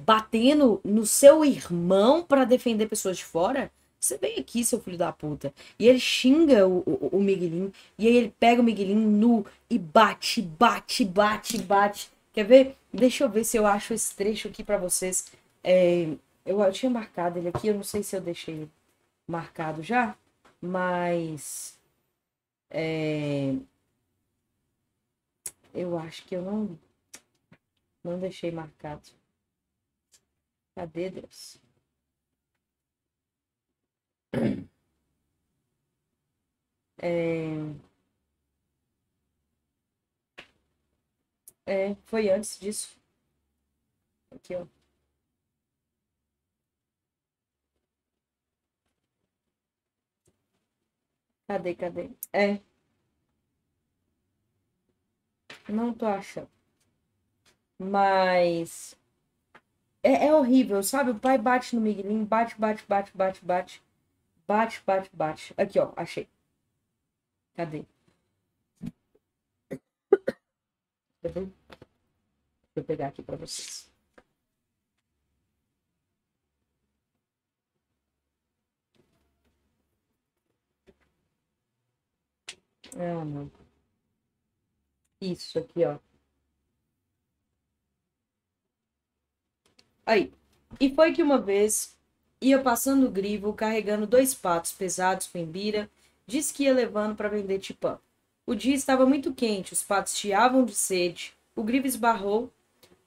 batendo no seu irmão para defender pessoas de fora? Você vem aqui, seu filho da puta. E ele xinga o Miguelinho. E aí ele pega o Miguelinho nu e bate, bate, bate, bate. Quer ver? Deixa eu ver se eu acho esse trecho aqui para vocês. Eu tinha marcado ele aqui, eu não sei se eu deixei ele marcado já, mas eu acho que eu não deixei marcado. Cadê, Deus? Foi antes disso. Aqui, ó. Cadê, cadê? Não tô achando. Mas é horrível, sabe? O pai bate no Miguelinho, bate, bate, bate, bate, bate, bate, bate, bate. Aqui, ó, achei. Cadê? Deixa eu pegar aqui pra vocês. Ah, não. Isso aqui, ó. Aí. E foi que uma vez ia passando o grivo, carregando 2 patos pesados com embira, disse que ia levando para vender tipã. O dia estava muito quente, os patos chiavam de sede. O grivo esbarrou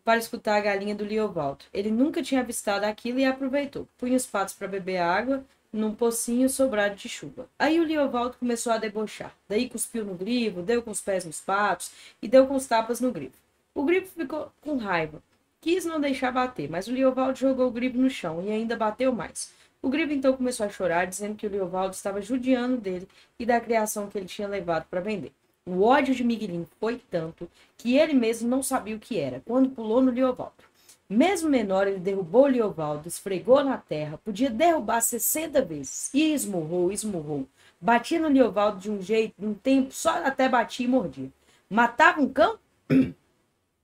para escutar a galinha do Liovaldo. Ele nunca tinha avistado aquilo e aproveitou. Punha os patos para beber água num pocinho sobrado de chuva. Aí o Liovaldo começou a debochar. Daí cuspiu no grivo, deu com os pés nos patos e deu com os tapas no grivo. O grivo ficou com raiva. Quis não deixar bater, mas o Liovaldo jogou o grivo no chão e ainda bateu mais. O grivo então começou a chorar, dizendo que o Liovaldo estava judiando dele e da criação que ele tinha levado para vender. O ódio de Miguelinho foi tanto que ele mesmo não sabia o que era, quando pulou no Liovaldo. Mesmo menor, ele derrubou o Liovaldo, esfregou na terra, podia derrubar 60 vezes. E esmurrou, esmurrou. Batia no Liovaldo de um jeito, de um tempo, só até batia e mordia. Matava um cão?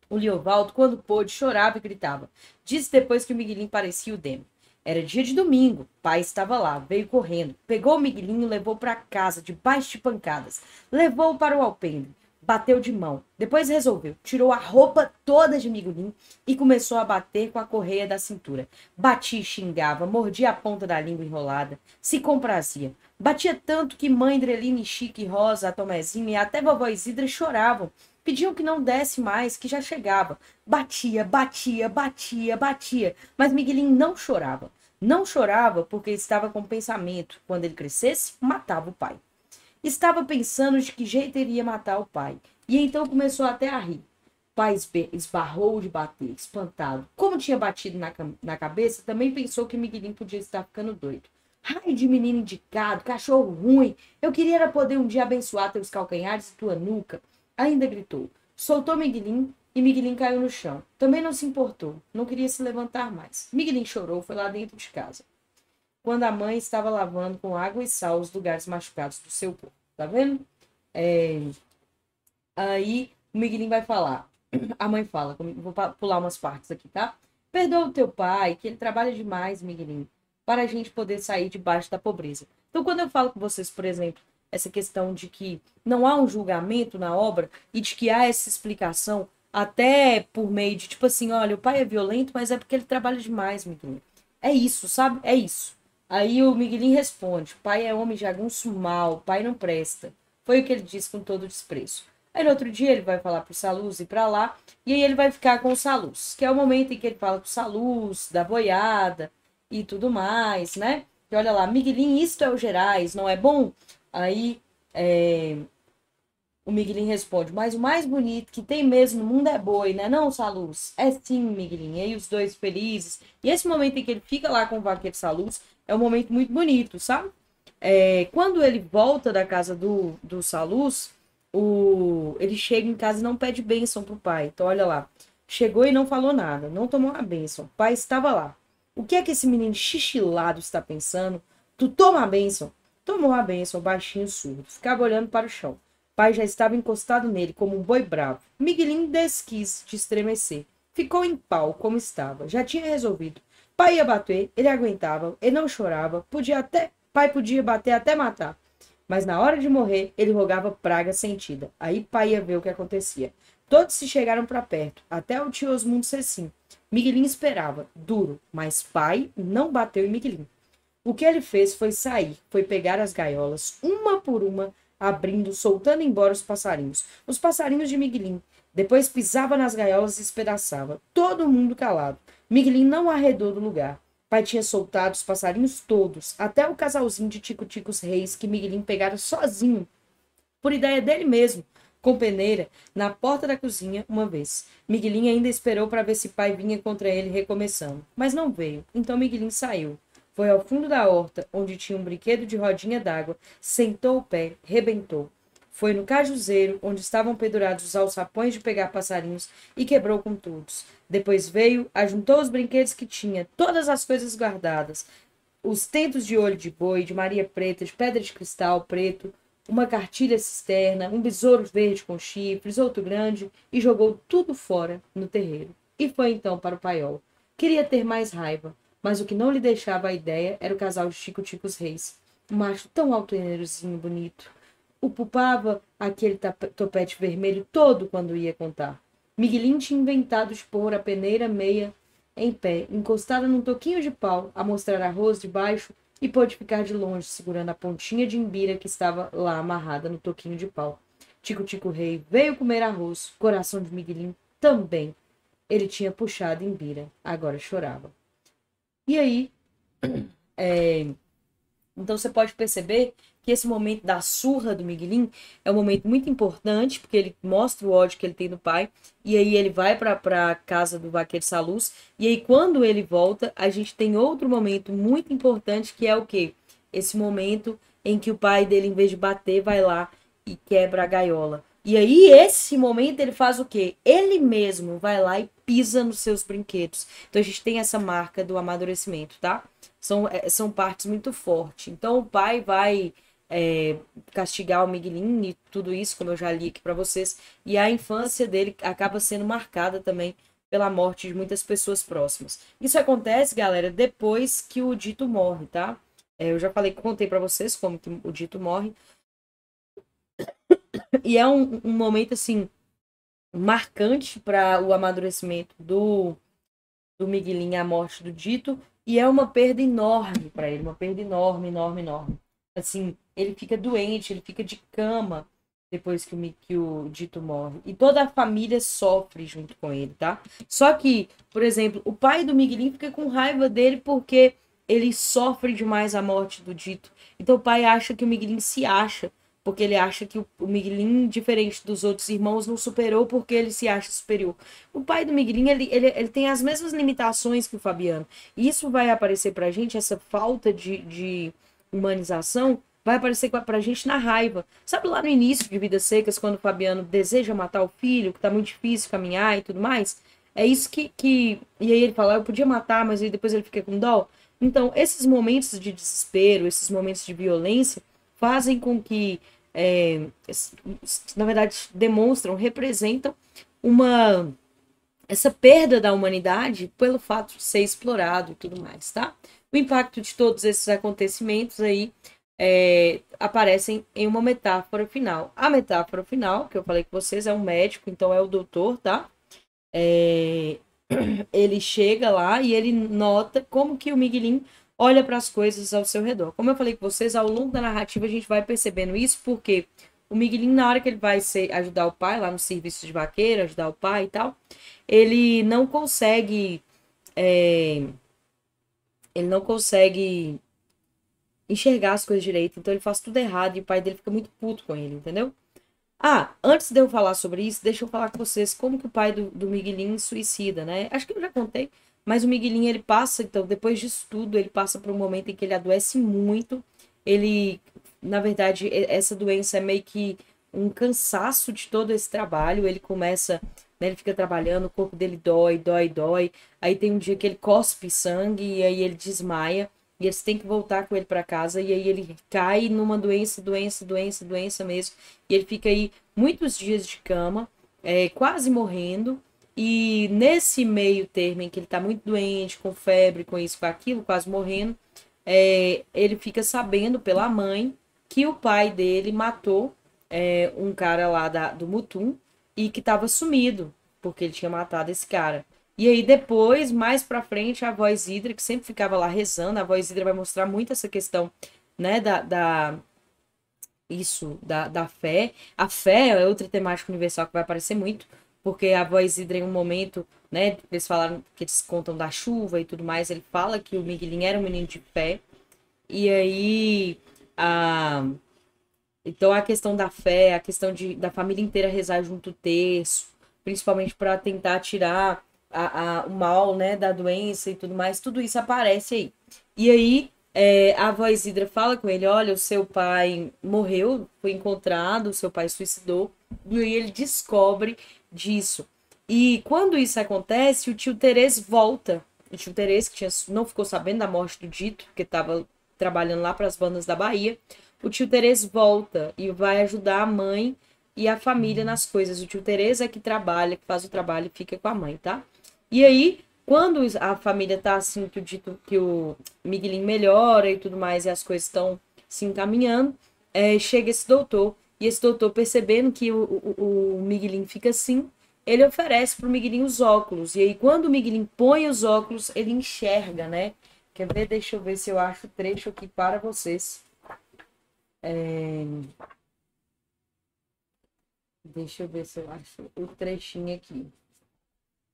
O Liovaldo, quando pôde, chorava e gritava. Disse depois que o Miguelinho parecia o demo. Era dia de domingo, pai estava lá, veio correndo, pegou o Miguelinho e levou para casa, debaixo de pancadas. Levou-o para o alpendre, bateu de mão. Depois resolveu, tirou a roupa toda de Miguelinho e começou a bater com a correia da cintura. Batia e xingava, mordia a ponta da língua enrolada, se comprazia. Batia tanto que mãe Dreline, Chique, Rosa, a Tomezinha e até vovó Isidra choravam. Pediam que não desse mais, que já chegava. Batia, batia, batia, batia. Mas Miguelinho não chorava. Não chorava porque estava com pensamento. Quando ele crescesse, matava o pai. Estava pensando de que jeito iria matar o pai. E então começou até a rir. O pai esbarrou de bater, espantado. Como tinha batido na cabeça, também pensou que Miguelinho podia estar ficando doido. Ai de menino indicado, cachorro ruim. Eu queria era poder um dia abençoar teus calcanhares e tua nuca. Ainda gritou. Soltou Miguelinho e Miguelinho caiu no chão. Também não se importou. Não queria se levantar mais. Miguelinho chorou, foi lá dentro de casa. Quando a mãe estava lavando com água e sal os lugares machucados do seu corpo. Tá vendo? Aí o Miguelinho vai falar. A mãe fala. Vou pular umas partes aqui, tá? Perdoa o teu pai, que ele trabalha demais, Miguelinho, para a gente poder sair debaixo da pobreza. Então, quando eu falo com vocês, por exemplo, essa questão de que não há um julgamento na obra e de que há essa explicação até por meio de, tipo assim, olha, o pai é violento, mas é porque ele trabalha demais, Miguelinho. É isso, sabe? É isso. Aí o Miguelinho responde, pai é homem jagunço mau, pai não presta. Foi o que ele disse com todo desprezo. Aí no outro dia ele vai falar pro Saluz ir pra lá, e aí ele vai ficar com o Saluz, que é o momento em que ele fala pro Saluz, da boiada e tudo mais, né? E olha lá, Miguelinho, isto é o Gerais, não é bom? Aí o Miguelinho responde, mas o mais bonito que tem mesmo no mundo é boi, né não, Saluz? É sim, Miguelinho. E aí os dois felizes. E esse momento em que ele fica lá com o vaqueiro Saluz é um momento muito bonito, sabe? Quando ele volta da casa do Saluz, ele chega em casa e não pede bênção pro pai. Então olha lá, chegou e não falou nada, não tomou a bênção. O pai estava lá. O que é que esse menino xixilado está pensando? Tu toma a bênção. Tomou a bênção, baixinho surdo. Ficava olhando para o chão. O pai já estava encostado nele, como um boi bravo. Miguelinho desquis de estremecer. Ficou em pau, como estava. Já tinha resolvido. Pai ia bater, ele aguentava, ele não chorava. Pai podia bater até matar. Mas na hora de morrer, ele rogava praga sentida. Aí pai ia ver o que acontecia. Todos se chegaram para perto, até o tio Osmundo Cecim. Miguelinho esperava, duro, mas pai não bateu em Miguelinho. O que ele fez foi sair, foi pegar as gaiolas, uma por uma, abrindo, soltando embora os passarinhos de Miguelinho. Depois pisava nas gaiolas e espedaçava. Todo mundo calado. Miguelinho não arredou do lugar. Pai tinha soltado os passarinhos todos, até o casalzinho de Tico-Ticos Reis que Miguelinho pegara sozinho, por ideia dele mesmo, com peneira, na porta da cozinha uma vez. Miguelinho ainda esperou para ver se pai vinha contra ele recomeçando, mas não veio. Então Miguelinho saiu. Foi ao fundo da horta, onde tinha um brinquedo de rodinha d'água, sentou o pé, rebentou. Foi no cajuzeiro, onde estavam pendurados os alçapões de pegar passarinhos, e quebrou com todos. Depois veio, ajuntou os brinquedos que tinha, todas as coisas guardadas, os tentos de olho de boi, de Maria Preta, de pedra de cristal preto, uma cartilha cisterna, um besouro verde com chifres, outro grande, e jogou tudo fora no terreiro. E foi então para o paiol. Queria ter mais raiva, mas o que não lhe deixava a ideia era o casal de Tico-Ticos Reis. Um macho tão altaneirozinho bonito. O pupava aquele topete vermelho todo quando ia contar. Miguelinho tinha inventado de pôr a peneira meia em pé, encostada num toquinho de pau, a mostrar arroz debaixo, e pôde ficar de longe, segurando a pontinha de imbira que estava lá amarrada no toquinho de pau. Tico-Tico Rei veio comer arroz, coração de Miguelinho também. Ele tinha puxado imbira, agora chorava. E aí, então você pode perceber que esse momento da surra do Miguelinho é um momento muito importante, porque ele mostra o ódio que ele tem do pai, e aí ele vai para a casa do vaqueiro Saluz, e aí quando ele volta, a gente tem outro momento muito importante, que é o quê? Esse momento em que o pai dele, em vez de bater, vai lá e quebra a gaiola. E aí, esse momento, ele faz o quê? Ele mesmo vai lá e pisa nos seus brinquedos. Então, a gente tem essa marca do amadurecimento, tá? São partes muito fortes. Então, o pai vai castigar o Miguelinho e tudo isso, como eu já li aqui para vocês. E a infância dele acaba sendo marcada também pela morte de muitas pessoas próximas. Isso acontece, galera, depois que o Dito morre, tá? Eu já falei, contei para vocês como que o Dito morre. E é um momento, assim, marcante para o amadurecimento do Miguelinho, a morte do Dito, e é uma perda enorme para ele, uma perda enorme, enorme, enorme. Assim, ele fica doente, ele fica de cama depois que o Dito morre. E toda a família sofre junto com ele, tá? Só que, por exemplo, o pai do Miguelinho fica com raiva dele porque ele sofre demais a morte do Dito. Então o pai acha que o Miguelinho se acha porque ele acha que o Miguelinho, diferente dos outros irmãos, não superou porque ele se acha superior. O pai do Miguelinho, ele tem as mesmas limitações que o Fabiano. E isso vai aparecer pra gente, essa falta de humanização, vai aparecer pra gente na raiva. Sabe lá no início de Vidas Secas, quando o Fabiano deseja matar o filho, que tá muito difícil caminhar e tudo mais? É isso que... E aí ele fala, eu podia matar, mas aí depois ele fica com dó. Então, esses momentos de desespero, esses momentos de violência, fazem com que, na verdade, demonstram, representam uma essa perda da humanidade pelo fato de ser explorado e tudo mais, tá? O impacto de todos esses acontecimentos aí aparecem em uma metáfora final. A metáfora final, que eu falei com vocês, é um médico, então é o doutor, tá? É, ele chega lá e ele nota como que o Miguelin olha para as coisas ao seu redor. Como eu falei com vocês, ao longo da narrativa a gente vai percebendo isso, porque o Miguelin, na hora que ele vai ajudar o pai, lá no serviço de vaqueiro, ajudar o pai e tal, ele não consegue. é, ele não consegue enxergar as coisas direito, então ele faz tudo errado e o pai dele fica muito puto com ele, entendeu? Ah, antes de eu falar sobre isso, deixa eu falar com vocês como que o pai do Miguelinho suicida, né? Acho que eu já contei, mas o Miguelinho, ele passa, então, depois disso tudo, ele passa por um momento em que ele adoece muito. Ele, na verdade, essa doença é meio que um cansaço de todo esse trabalho. Ele começa, né, ele fica trabalhando, o corpo dele dói, dói, dói. Aí tem um dia que ele cospe sangue e aí ele desmaia. E eles têm que voltar com ele para casa. E aí ele cai numa doença, doença, doença, doença mesmo. E ele fica aí muitos dias de cama, quase morrendo. E nesse meio termo em que ele tá muito doente, com febre, com isso, com aquilo, quase morrendo, ele fica sabendo pela mãe que o pai dele matou um cara lá do Mutum e que estava sumido, porque ele tinha matado esse cara. E aí depois, mais pra frente, a avó Isidra, que sempre ficava lá rezando, a avó Isidra vai mostrar muito essa questão, né, da fé. A fé é outra temática universal que vai aparecer muito, porque a avó Isidra, em um momento, né, eles falaram que eles contam da chuva e tudo mais, ele fala que o Miguelinho era um menino de fé, e aí a então a questão da fé, a questão da família inteira rezar junto o terço, principalmente para tentar tirar o mal, né, da doença e tudo mais, tudo isso aparece aí. E aí a avó Isidra fala com ele, olha, o seu pai morreu, foi encontrado, o seu pai suicidou, e aí ele descobre disso. E quando isso acontece, o tio Terês volta. O tio Terês, que não ficou sabendo da morte do Dito, porque estava trabalhando lá para as bandas da Bahia, o tio Terês volta e vai ajudar a mãe e a família nas coisas. O tio Terês é que trabalha, que faz o trabalho e fica com a mãe, tá? E aí, quando a família tá assim, que o dito que o Miguelinho melhora e tudo mais, e as coisas estão se encaminhando, chega esse doutor. E esse doutor, percebendo que o Miguelinho fica assim, ele oferece pro Miguelinho os óculos. E aí, quando o Miguelinho põe os óculos, ele enxerga, né? Quer ver? Deixa eu ver se eu acho o trecho aqui para vocês. Deixa eu ver se eu acho o trechinho aqui.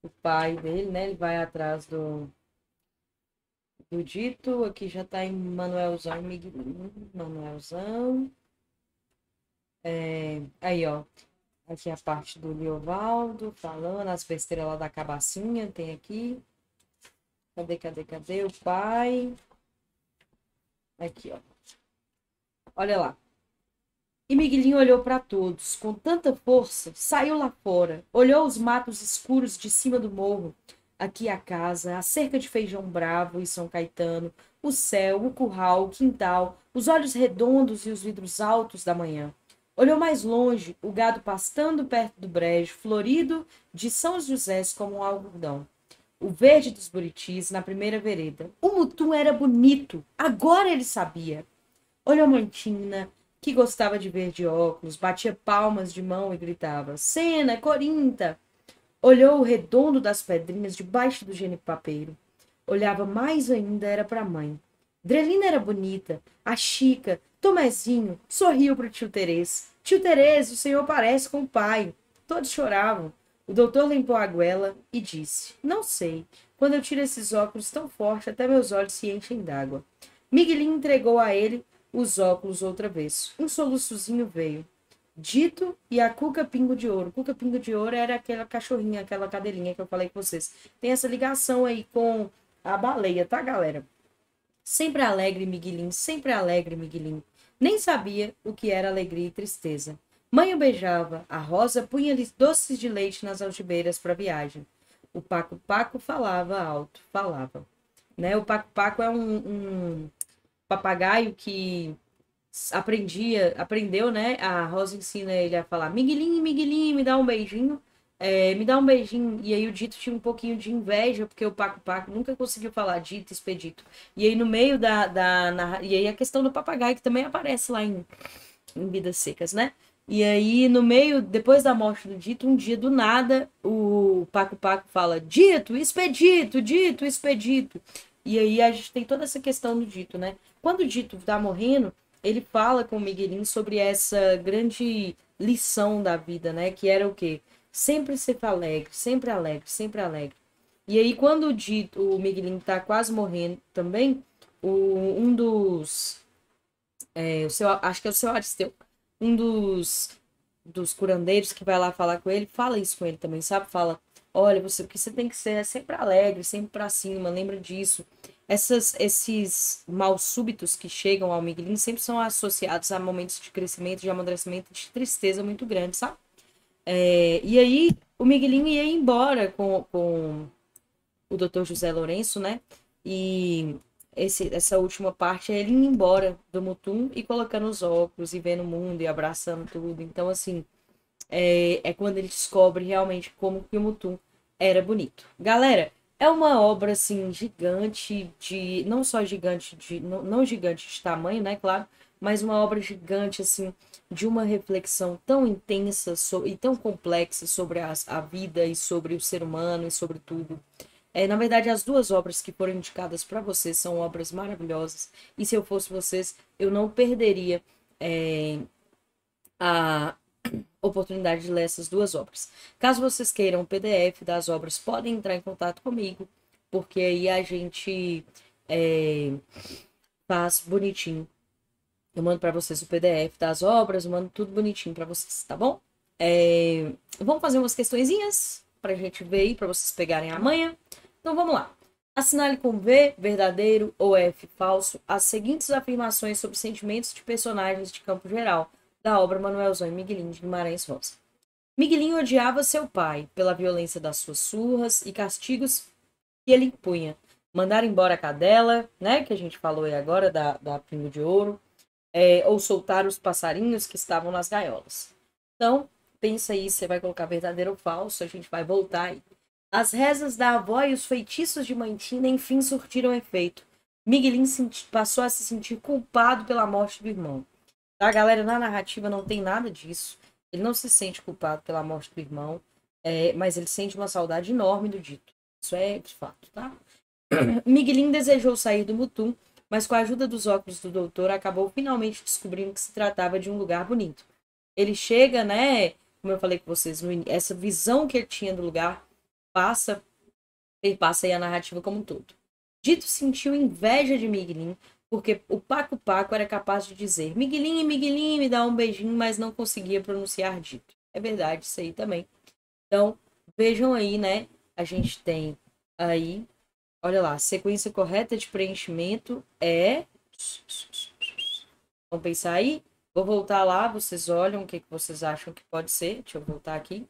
O pai dele, né? Ele vai atrás do Dito. Aqui já tá em Manuelzão, Manuelzão. Aí, ó. Aqui a parte do Liovaldo falando, as besteiras lá da cabacinha, tem aqui. Cadê o pai? Aqui, ó. Olha lá. E Miguelinho olhou para todos, com tanta força, saiu lá fora, olhou os matos escuros de cima do morro, aqui a casa, a cerca de Feijão Bravo e São Caetano, o céu, o curral, o quintal, os olhos redondos e os vidros altos da manhã. Olhou mais longe, o gado pastando perto do brejo, florido de São José como um algodão. O verde dos buritis na primeira vereda. O mutum era bonito, agora ele sabia. Olhou Mantina, que gostava de ver de óculos, batia palmas de mão e gritava: Cena, Corinta! Olhou o redondo das pedrinhas debaixo do genipapeiro. Olhava mais ainda, era para a mãe. Drelina era bonita, a Chica, Tomezinho, sorriu para o tio Terês. Tio Terês, o senhor parece com o pai. Todos choravam. O doutor limpou a goela e disse: Não sei. Quando eu tiro esses óculos tão forte, até meus olhos se enchem d'água. Miguelinho entregou a ele os óculos outra vez. Um soluçozinho veio. Dito e a Cuca Pingo de Ouro. Cuca Pingo de Ouro era aquela cachorrinha, aquela cadelinha que eu falei com vocês. Tem essa ligação aí com a baleia, tá, galera? Sempre alegre, Miguelinho. Nem sabia o que era alegria e tristeza. Mãe o beijava, a Rosa punha-lhe doces de leite nas algibeiras para a viagem. O Paco-Paco falava alto, falava. Né? O Paco-Paco é um papagaio que aprendeu, né? A Rosa ensina ele a falar Miguelinho, Miguelinho, me dá um beijinho. Me dá um beijinho. E aí o Dito tinha um pouquinho de inveja, porque o Paco-Paco nunca conseguiu falar Dito, Expedito. E aí no meio e aí a questão do papagaio, que também aparece lá em Vidas Secas, né? E aí, no meio, depois da morte do Dito, um dia do nada, o Paco-Paco fala Dito, Expedito, Dito, Expedito. E aí a gente tem toda essa questão do Dito, né? Quando o Dito tá morrendo, ele fala com o Miguelinho sobre essa grande lição da vida, né? Que era o quê? Sempre ser alegre, sempre alegre, sempre alegre. E aí, quando o Dito, o Miguelinho tá quase morrendo também, um dos. Acho que é o seu Aristeu, um dos curandeiros que vai lá falar com ele, fala isso com ele também, sabe? Fala, olha, o que você tem que ser é sempre alegre, sempre pra cima, lembra disso. Esses mal súbitos que chegam ao Miguelinho sempre são associados a momentos de crescimento, de amadurecimento, de tristeza muito grande, sabe? E aí o Miguelinho ia embora com o Dr. José Lourenço, né? E essa última parte é ele indo embora do Mutum e colocando os óculos e vendo o mundo e abraçando tudo. Então, assim, é quando ele descobre realmente como que o Mutum era bonito. Galera, é uma obra, assim, gigante de... Não só gigante de... Não gigante de tamanho, né? Claro. Mas uma obra gigante, assim, de uma reflexão tão intensa e tão complexa sobre a vida e sobre o ser humano e sobre tudo. Na verdade, as duas obras que foram indicadas para vocês são obras maravilhosas. E se eu fosse vocês, eu não perderia a oportunidade de ler essas duas obras. Caso vocês queiram o PDF das obras, podem entrar em contato comigo, porque aí a gente faz bonitinho. Eu mando para vocês o PDF das obras, eu mando tudo bonitinho para vocês, tá bom? Vamos fazer umas questõezinhas para a gente ver aí, para vocês pegarem amanhã. Então vamos lá. Assinale com V, verdadeiro ou F, falso, as seguintes afirmações sobre sentimentos de personagens de campo geral da obra Manuelzão e Miguelinho de Guimarães Rosa. Miguelinho odiava seu pai pela violência das suas surras e castigos que ele impunha. Mandar embora a cadela, né, que a gente falou aí agora, da Pingo de Ouro, ou soltar os passarinhos que estavam nas gaiolas. Então, pensa aí, você vai colocar verdadeiro ou falso, a gente vai voltar aí. As rezas da avó e os feitiços de Mantina, enfim, surtiram efeito. Miguelinho passou a se sentir culpado pela morte do irmão. Tá, galera? Na narrativa não tem nada disso. Ele não se sente culpado pela morte do irmão, mas ele sente uma saudade enorme do Dito. Isso é de fato, tá? Miguelinho desejou sair do Mutum, mas com a ajuda dos óculos do doutor, acabou finalmente descobrindo que se tratava de um lugar bonito. Ele chega, né? Como eu falei com vocês, essa visão que ele tinha do lugar perpassa aí a narrativa como um todo. Dito sentiu inveja de Miguelinho, porque o Paco-Paco era capaz de dizer Miguelinho, Miguelinho, me dá um beijinho, mas não conseguia pronunciar Dito. É verdade, isso aí também. Então, vejam aí, né? A gente tem aí, olha lá, a sequência correta de preenchimento é... Vamos pensar aí? Vou voltar lá, vocês olham o que vocês acham que pode ser. Deixa eu voltar aqui.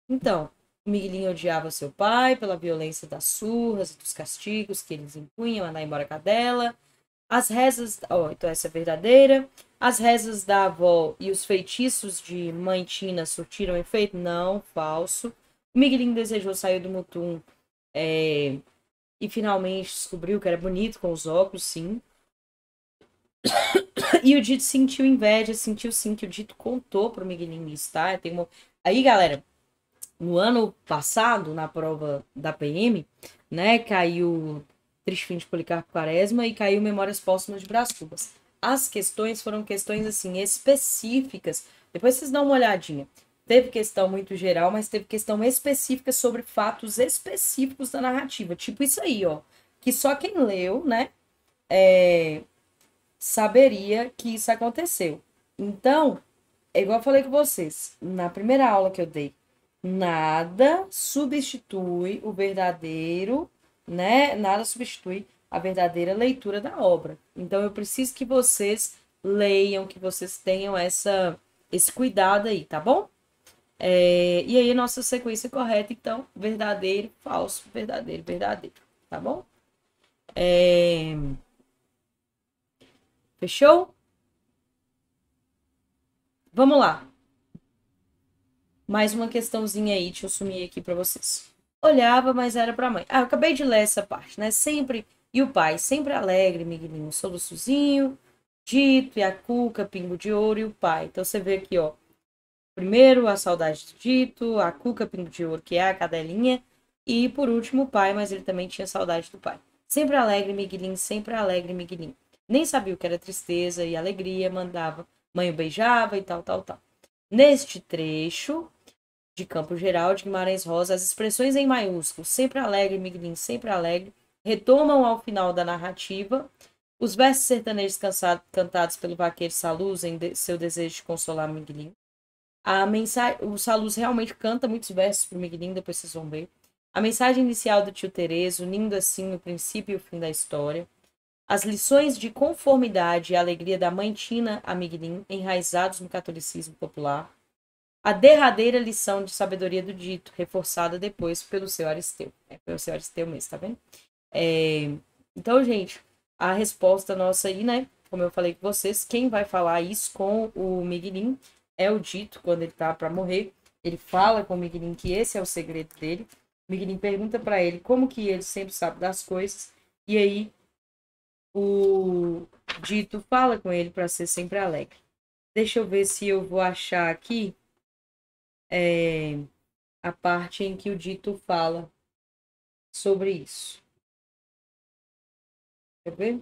Então, o Miguelinho odiava seu pai pela violência das surras e dos castigos que eles impunham a mandar embora a cadela. As rezas. Oh, então essa é verdadeira. As rezas da avó e os feitiços de mãe Tina surtiram efeito? Não, falso. O Miguelinho desejou sair do Mutum e finalmente descobriu que era bonito com os óculos, sim. E o Dito sentiu inveja, sentiu sim que o Dito contou pro Miguelinho isso, tá? Aí, galera, no ano passado, na prova da PM, né, caiu Triste Fim de Policarpo Quaresma e caiu Memórias Póstumas de Brás Cubas. As questões foram questões, assim, específicas. Depois vocês dão uma olhadinha. Teve questão muito geral, mas teve questão específica sobre fatos específicos da narrativa. Tipo isso aí, ó. Que só quem leu, né, saberia que isso aconteceu. Então, é igual eu falei com vocês, na primeira aula que eu dei, nada substitui o verdadeiro, né? Nada substitui a verdadeira leitura da obra. Então, eu preciso que vocês leiam, que vocês tenham esse cuidado aí, tá bom? E aí, a nossa sequência correta, então, verdadeiro, falso, verdadeiro, verdadeiro, tá bom? Fechou? Vamos lá. Mais uma questãozinha aí, deixa eu sumir aqui para vocês. Olhava, mas era para mãe. Ah, eu acabei de ler essa parte, né? Sempre. E o pai, sempre alegre, Miguelinho, soluçozinho, Dito e a Cuca, Pingo de Ouro e o pai. Então você vê aqui, ó. Primeiro a saudade do Dito, a Cuca, Pingo de Ouro, que é a cadelinha. E por último o pai, mas ele também tinha saudade do pai. Sempre alegre, Miguelinho. Nem sabia o que era tristeza e alegria, mandava. Mãe o beijava e tal, tal, tal. Neste trecho de Campo Geral de Guimarães Rosa, as expressões em maiúsculos, sempre alegre, Miguelinho, sempre alegre, retomam ao final da narrativa. Os versos sertanejos cantados pelo vaqueiro Saluz em seu desejo de consolar Miguelinho. O Saluz realmente canta muitos versos para o Miguelinho, depois vocês vão ver. A mensagem inicial do tio Terezo, unindo assim o princípio e o fim da história. As lições de conformidade e alegria da mãe Tina a Miguelinho, enraizados no catolicismo popular. A derradeira lição de sabedoria do Dito, reforçada depois pelo seu Aristeu. Pelo seu Aristeu mesmo, tá vendo? Então, gente, a resposta nossa aí, né? Como eu falei com vocês, quem vai falar isso com o Miguelinho é o Dito, quando ele tá para morrer. Ele fala com o Miguelinho que esse é o segredo dele. O Miguelinho pergunta para ele como que ele sempre sabe das coisas. E aí, o Dito fala com ele para ser sempre alegre. Deixa eu ver se eu vou achar aqui a parte em que o Dito fala sobre isso. Quer ver?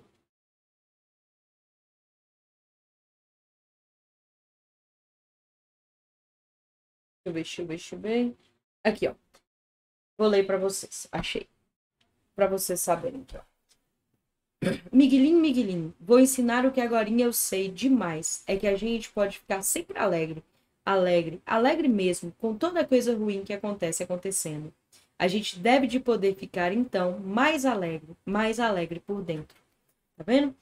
Deixa eu ver. Aqui, ó. Vou ler para vocês. Achei. Para vocês saberem aqui, ó. Miguelinho, Miguelinho, vou ensinar o que agora eu sei demais. É que a gente pode ficar sempre alegre. Alegre, alegre mesmo, com toda coisa ruim que acontece acontecendo. A gente deve de poder ficar, então, mais alegre por dentro. Tá vendo?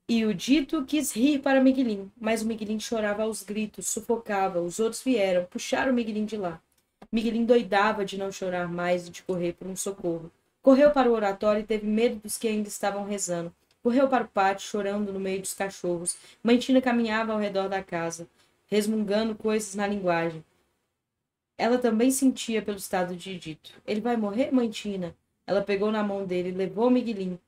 E o Dito quis rir para Miguelinho, mas o Miguelinho chorava aos gritos, sufocava. Os outros vieram, puxaram o Miguelinho de lá. Miguelinho doidava de não chorar mais e de correr por um socorro. Correu para o oratório e teve medo dos que ainda estavam rezando. Correu para o pátio, chorando no meio dos cachorros. Mãe Tina caminhava ao redor da casa, resmungando coisas na linguagem. Ela também sentia pelo estado de Dito. Ele vai morrer, Mãe Tina? Ela pegou na mão dele e levou o Miguelinho.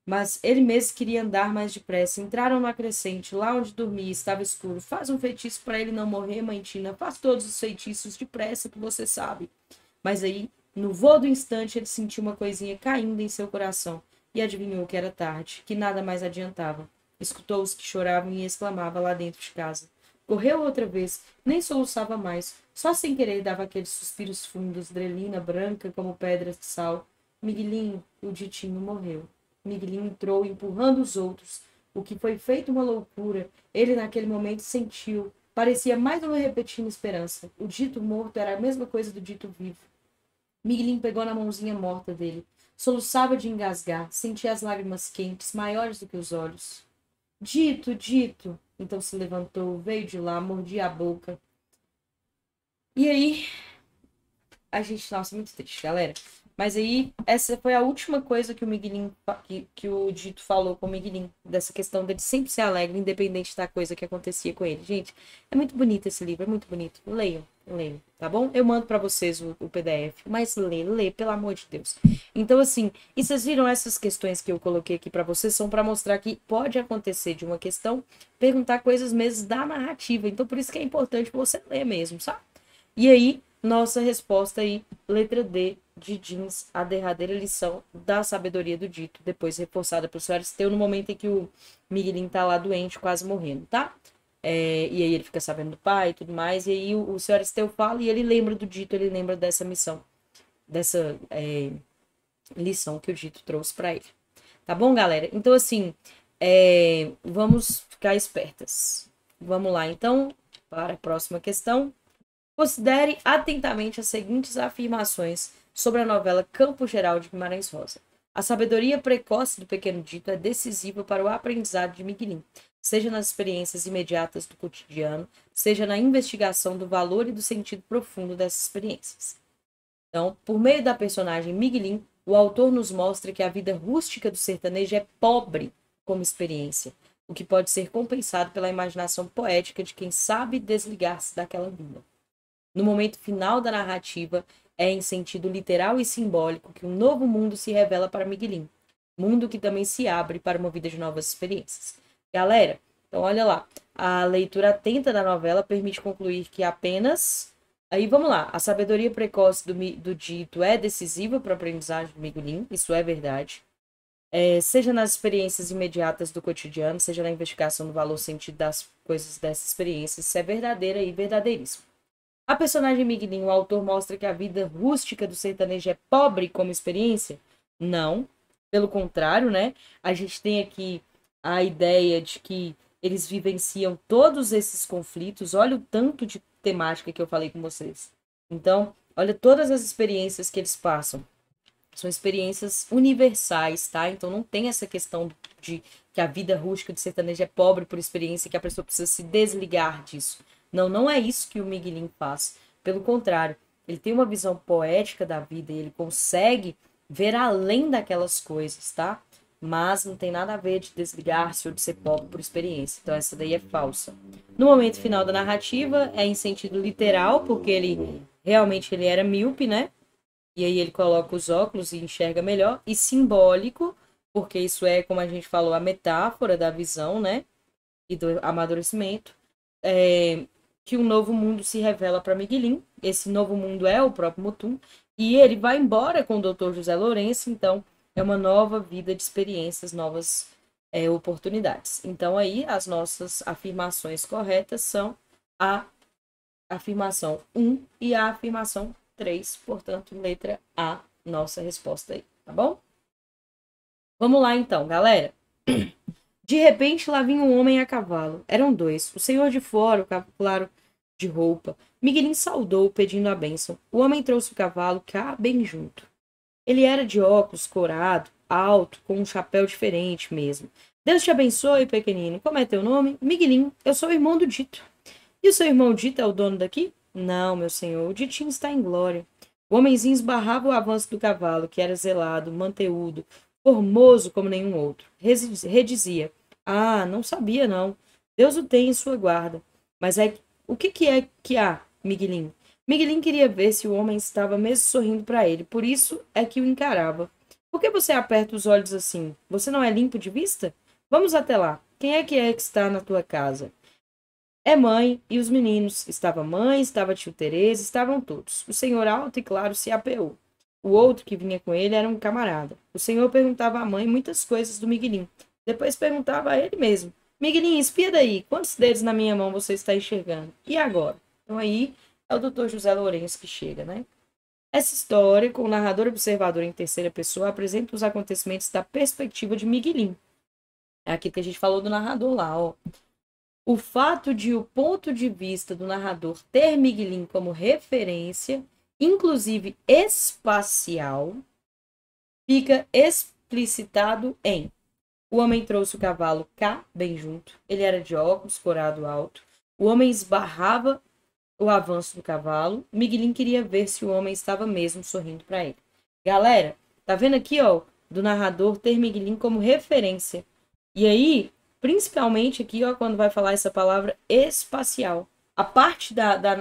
Mas ele mesmo queria andar mais depressa. Entraram na crescente, lá onde dormia, estava escuro. Faz um feitiço para ele não morrer, Mãe Tina. Faz todos os feitiços depressa que você sabe. Mas aí, no voo do instante, ele sentiu uma coisinha caindo em seu coração e adivinhou que era tarde, que nada mais adiantava. Escutou os que choravam e exclamava lá dentro de casa. Correu outra vez, nem soluçava mais, só sem querer dava aqueles suspiros fundos, drelina branca como pedras de sal. Miguelinho, o Ditinho, morreu. Miguelinho entrou empurrando os outros. O que foi feito uma loucura, ele naquele momento sentiu. Parecia mais uma repetida esperança. O dito morto era a mesma coisa do dito vivo. Miguelinho pegou na mãozinha morta dele. Soluçava de engasgar, sentia as lágrimas quentes, maiores do que os olhos. Dito, Dito! Então se levantou, veio de lá, mordia a boca. E aí, a gente, nossa, muito triste, galera. Mas aí, essa foi a última coisa que o Miguelinho, que o Dito falou com o Miguelinho, dessa questão dele sempre ser alegre, independente da coisa que acontecia com ele. Gente, é muito bonito esse livro, é muito bonito. Leiam, leiam, tá bom? Eu mando pra vocês o PDF, mas lê, pelo amor de Deus. Então, assim, e vocês viram essas questões que eu coloquei aqui pra vocês, são pra mostrar que pode acontecer de uma questão, perguntar coisas mesmo da narrativa. Então, por isso que é importante você ler mesmo, sabe? E aí, nossa resposta aí, letra D, de Jeans, a derradeira lição da sabedoria do dito, depois reforçada pelo Sr. Aristeu no momento em que o Miguelinho tá lá doente, quase morrendo, tá? E aí ele fica sabendo do pai e tudo mais, e aí o Sr. Aristeu fala e ele lembra do dito, ele lembra dessa missão, dessa lição que o dito trouxe para ele. Tá bom, galera? Então, assim, vamos ficar espertas. Vamos lá, então, para a próxima questão. Considere atentamente as seguintes afirmações sobre a novela Campo Geral de Guimarães Rosa. A sabedoria precoce do pequeno dito é decisiva para o aprendizado de Miguelim, seja nas experiências imediatas do cotidiano, seja na investigação do valor e do sentido profundo dessas experiências. Então, por meio da personagem Miguelim, o autor nos mostra que a vida rústica do sertanejo é pobre como experiência, o que pode ser compensado pela imaginação poética de quem sabe desligar-se daquela vida. No momento final da narrativa, é em sentido literal e simbólico que um novo mundo se revela para Miguelim. Mundo que também se abre para uma vida de novas experiências. Galera, então olha lá. A leitura atenta da novela permite concluir que apenas... Aí vamos lá. A sabedoria precoce do dito é decisiva para a aprendizagem do Miguelim. Isso é verdade. Seja nas experiências imediatas do cotidiano, seja na investigação do valor sentido das coisas dessas experiências. Isso é verdadeira e verdadeiríssimo. A personagem Miguelinho, o autor mostra que a vida rústica do sertanejo é pobre como experiência? Não. Pelo contrário, né? A gente tem aqui a ideia de que eles vivenciam todos esses conflitos. Olha o tanto de temática que eu falei com vocês. Então, olha todas as experiências que eles passam. São experiências universais, tá? Então não tem essa questão de que a vida rústica do sertanejo é pobre por experiência, que a pessoa precisa se desligar disso. Não, não é isso que o Miguelinho faz. Pelo contrário, ele tem uma visão poética da vida e ele consegue ver além daquelas coisas, tá? Mas não tem nada a ver de desligar-se ou de ser pobre por experiência. Então essa daí é falsa. No momento final da narrativa, é em sentido literal, porque ele realmente ele era míope, né? E aí ele coloca os óculos e enxerga melhor. E simbólico, porque isso é, como a gente falou, a metáfora da visão, né? E do amadurecimento. Que um novo mundo se revela para Miguelim. Esse novo mundo é o próprio Mutum. E ele vai embora com o Dr. José Lourenço. Então, é uma nova vida de experiências, novas oportunidades. Então, aí, as nossas afirmações corretas são a afirmação 1 e a afirmação 3, portanto, letra A, nossa resposta aí, tá bom? Vamos lá então, galera. De repente, lá vinha um homem a cavalo. Eram dois, o senhor de fora, o cabo claro de roupa. Miguelim saudou, pedindo a bênção. O homem trouxe o cavalo cá bem junto. Ele era de óculos, corado, alto, com um chapéu diferente mesmo. Deus te abençoe, pequenino. Como é teu nome? Miguelim. Eu sou o irmão do Dito. E o seu irmão Dito é o dono daqui? Não, meu senhor, o Ditinho está em glória. O homenzinho esbarrava o avanço do cavalo, que era zelado, manteúdo, formoso como nenhum outro. Redizia: Ah, não sabia, não. Deus o tem em sua guarda. Mas o que é que há, Miguelinho? Miguelinho queria ver se o homem estava mesmo sorrindo para ele, por isso é que o encarava. Por que você aperta os olhos assim? Você não é limpo de vista? Vamos até lá. Quem é que está na tua casa? É mãe e os meninos. Estava mãe, estava tio Tereza, estavam todos. O senhor alto e claro se apeou. O outro que vinha com ele era um camarada. O senhor perguntava à mãe muitas coisas do Miguelim. Depois perguntava a ele mesmo. Miguelim, espia daí. Quantos dedos na minha mão você está enxergando? E agora? Então aí é o doutor José Lourenço que chega, né? Essa história, com o narrador observador em terceira pessoa, apresenta os acontecimentos da perspectiva de Miguelim. É aquilo que a gente falou do narrador lá, ó. O fato de o ponto de vista do narrador ter Miguelim como referência, inclusive espacial, fica explicitado em O homem trouxe o cavalo cá, bem junto. Ele era de óculos, corado alto. O homem esbarrava o avanço do cavalo. Miguelin queria ver se o homem estava mesmo sorrindo para ele. Galera, tá vendo aqui, ó, do narrador ter Miguelin como referência. E aí, principalmente aqui, ó, quando vai falar essa palavra espacial. A parte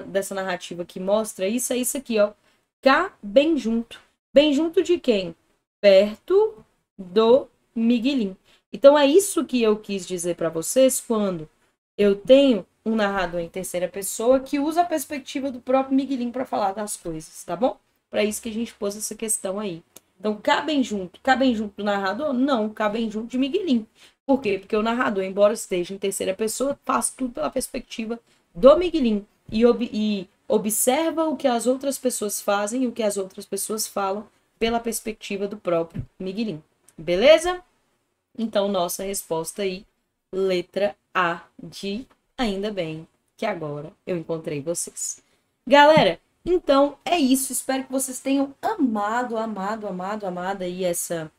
dessa narrativa que mostra isso é isso aqui, ó. Cá, bem junto. Bem junto de quem? Perto do Miguelin. Então é isso que eu quis dizer para vocês quando eu tenho um narrador em terceira pessoa que usa a perspectiva do próprio Miguelin para falar das coisas, tá bom? Para isso que a gente pôs essa questão aí. Então, cabem junto do narrador? Não, cabem junto de Miguelin. Por quê? Porque o narrador, embora esteja em terceira pessoa, faz tudo pela perspectiva do Miguelin e observa o que as outras pessoas fazem e o que as outras pessoas falam pela perspectiva do próprio Miguelin. Beleza? Então, nossa resposta aí, letra A de ainda bem que agora eu encontrei vocês. Galera, então é isso. Espero que vocês tenham amado aí essa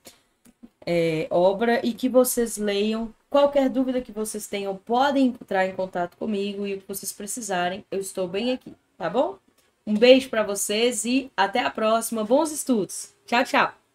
obra e que vocês leiam. Qualquer dúvida que vocês tenham, podem entrar em contato comigo e o que vocês precisarem, eu estou bem aqui, tá bom? Um beijo para vocês e até a próxima. Bons estudos. Tchau, tchau.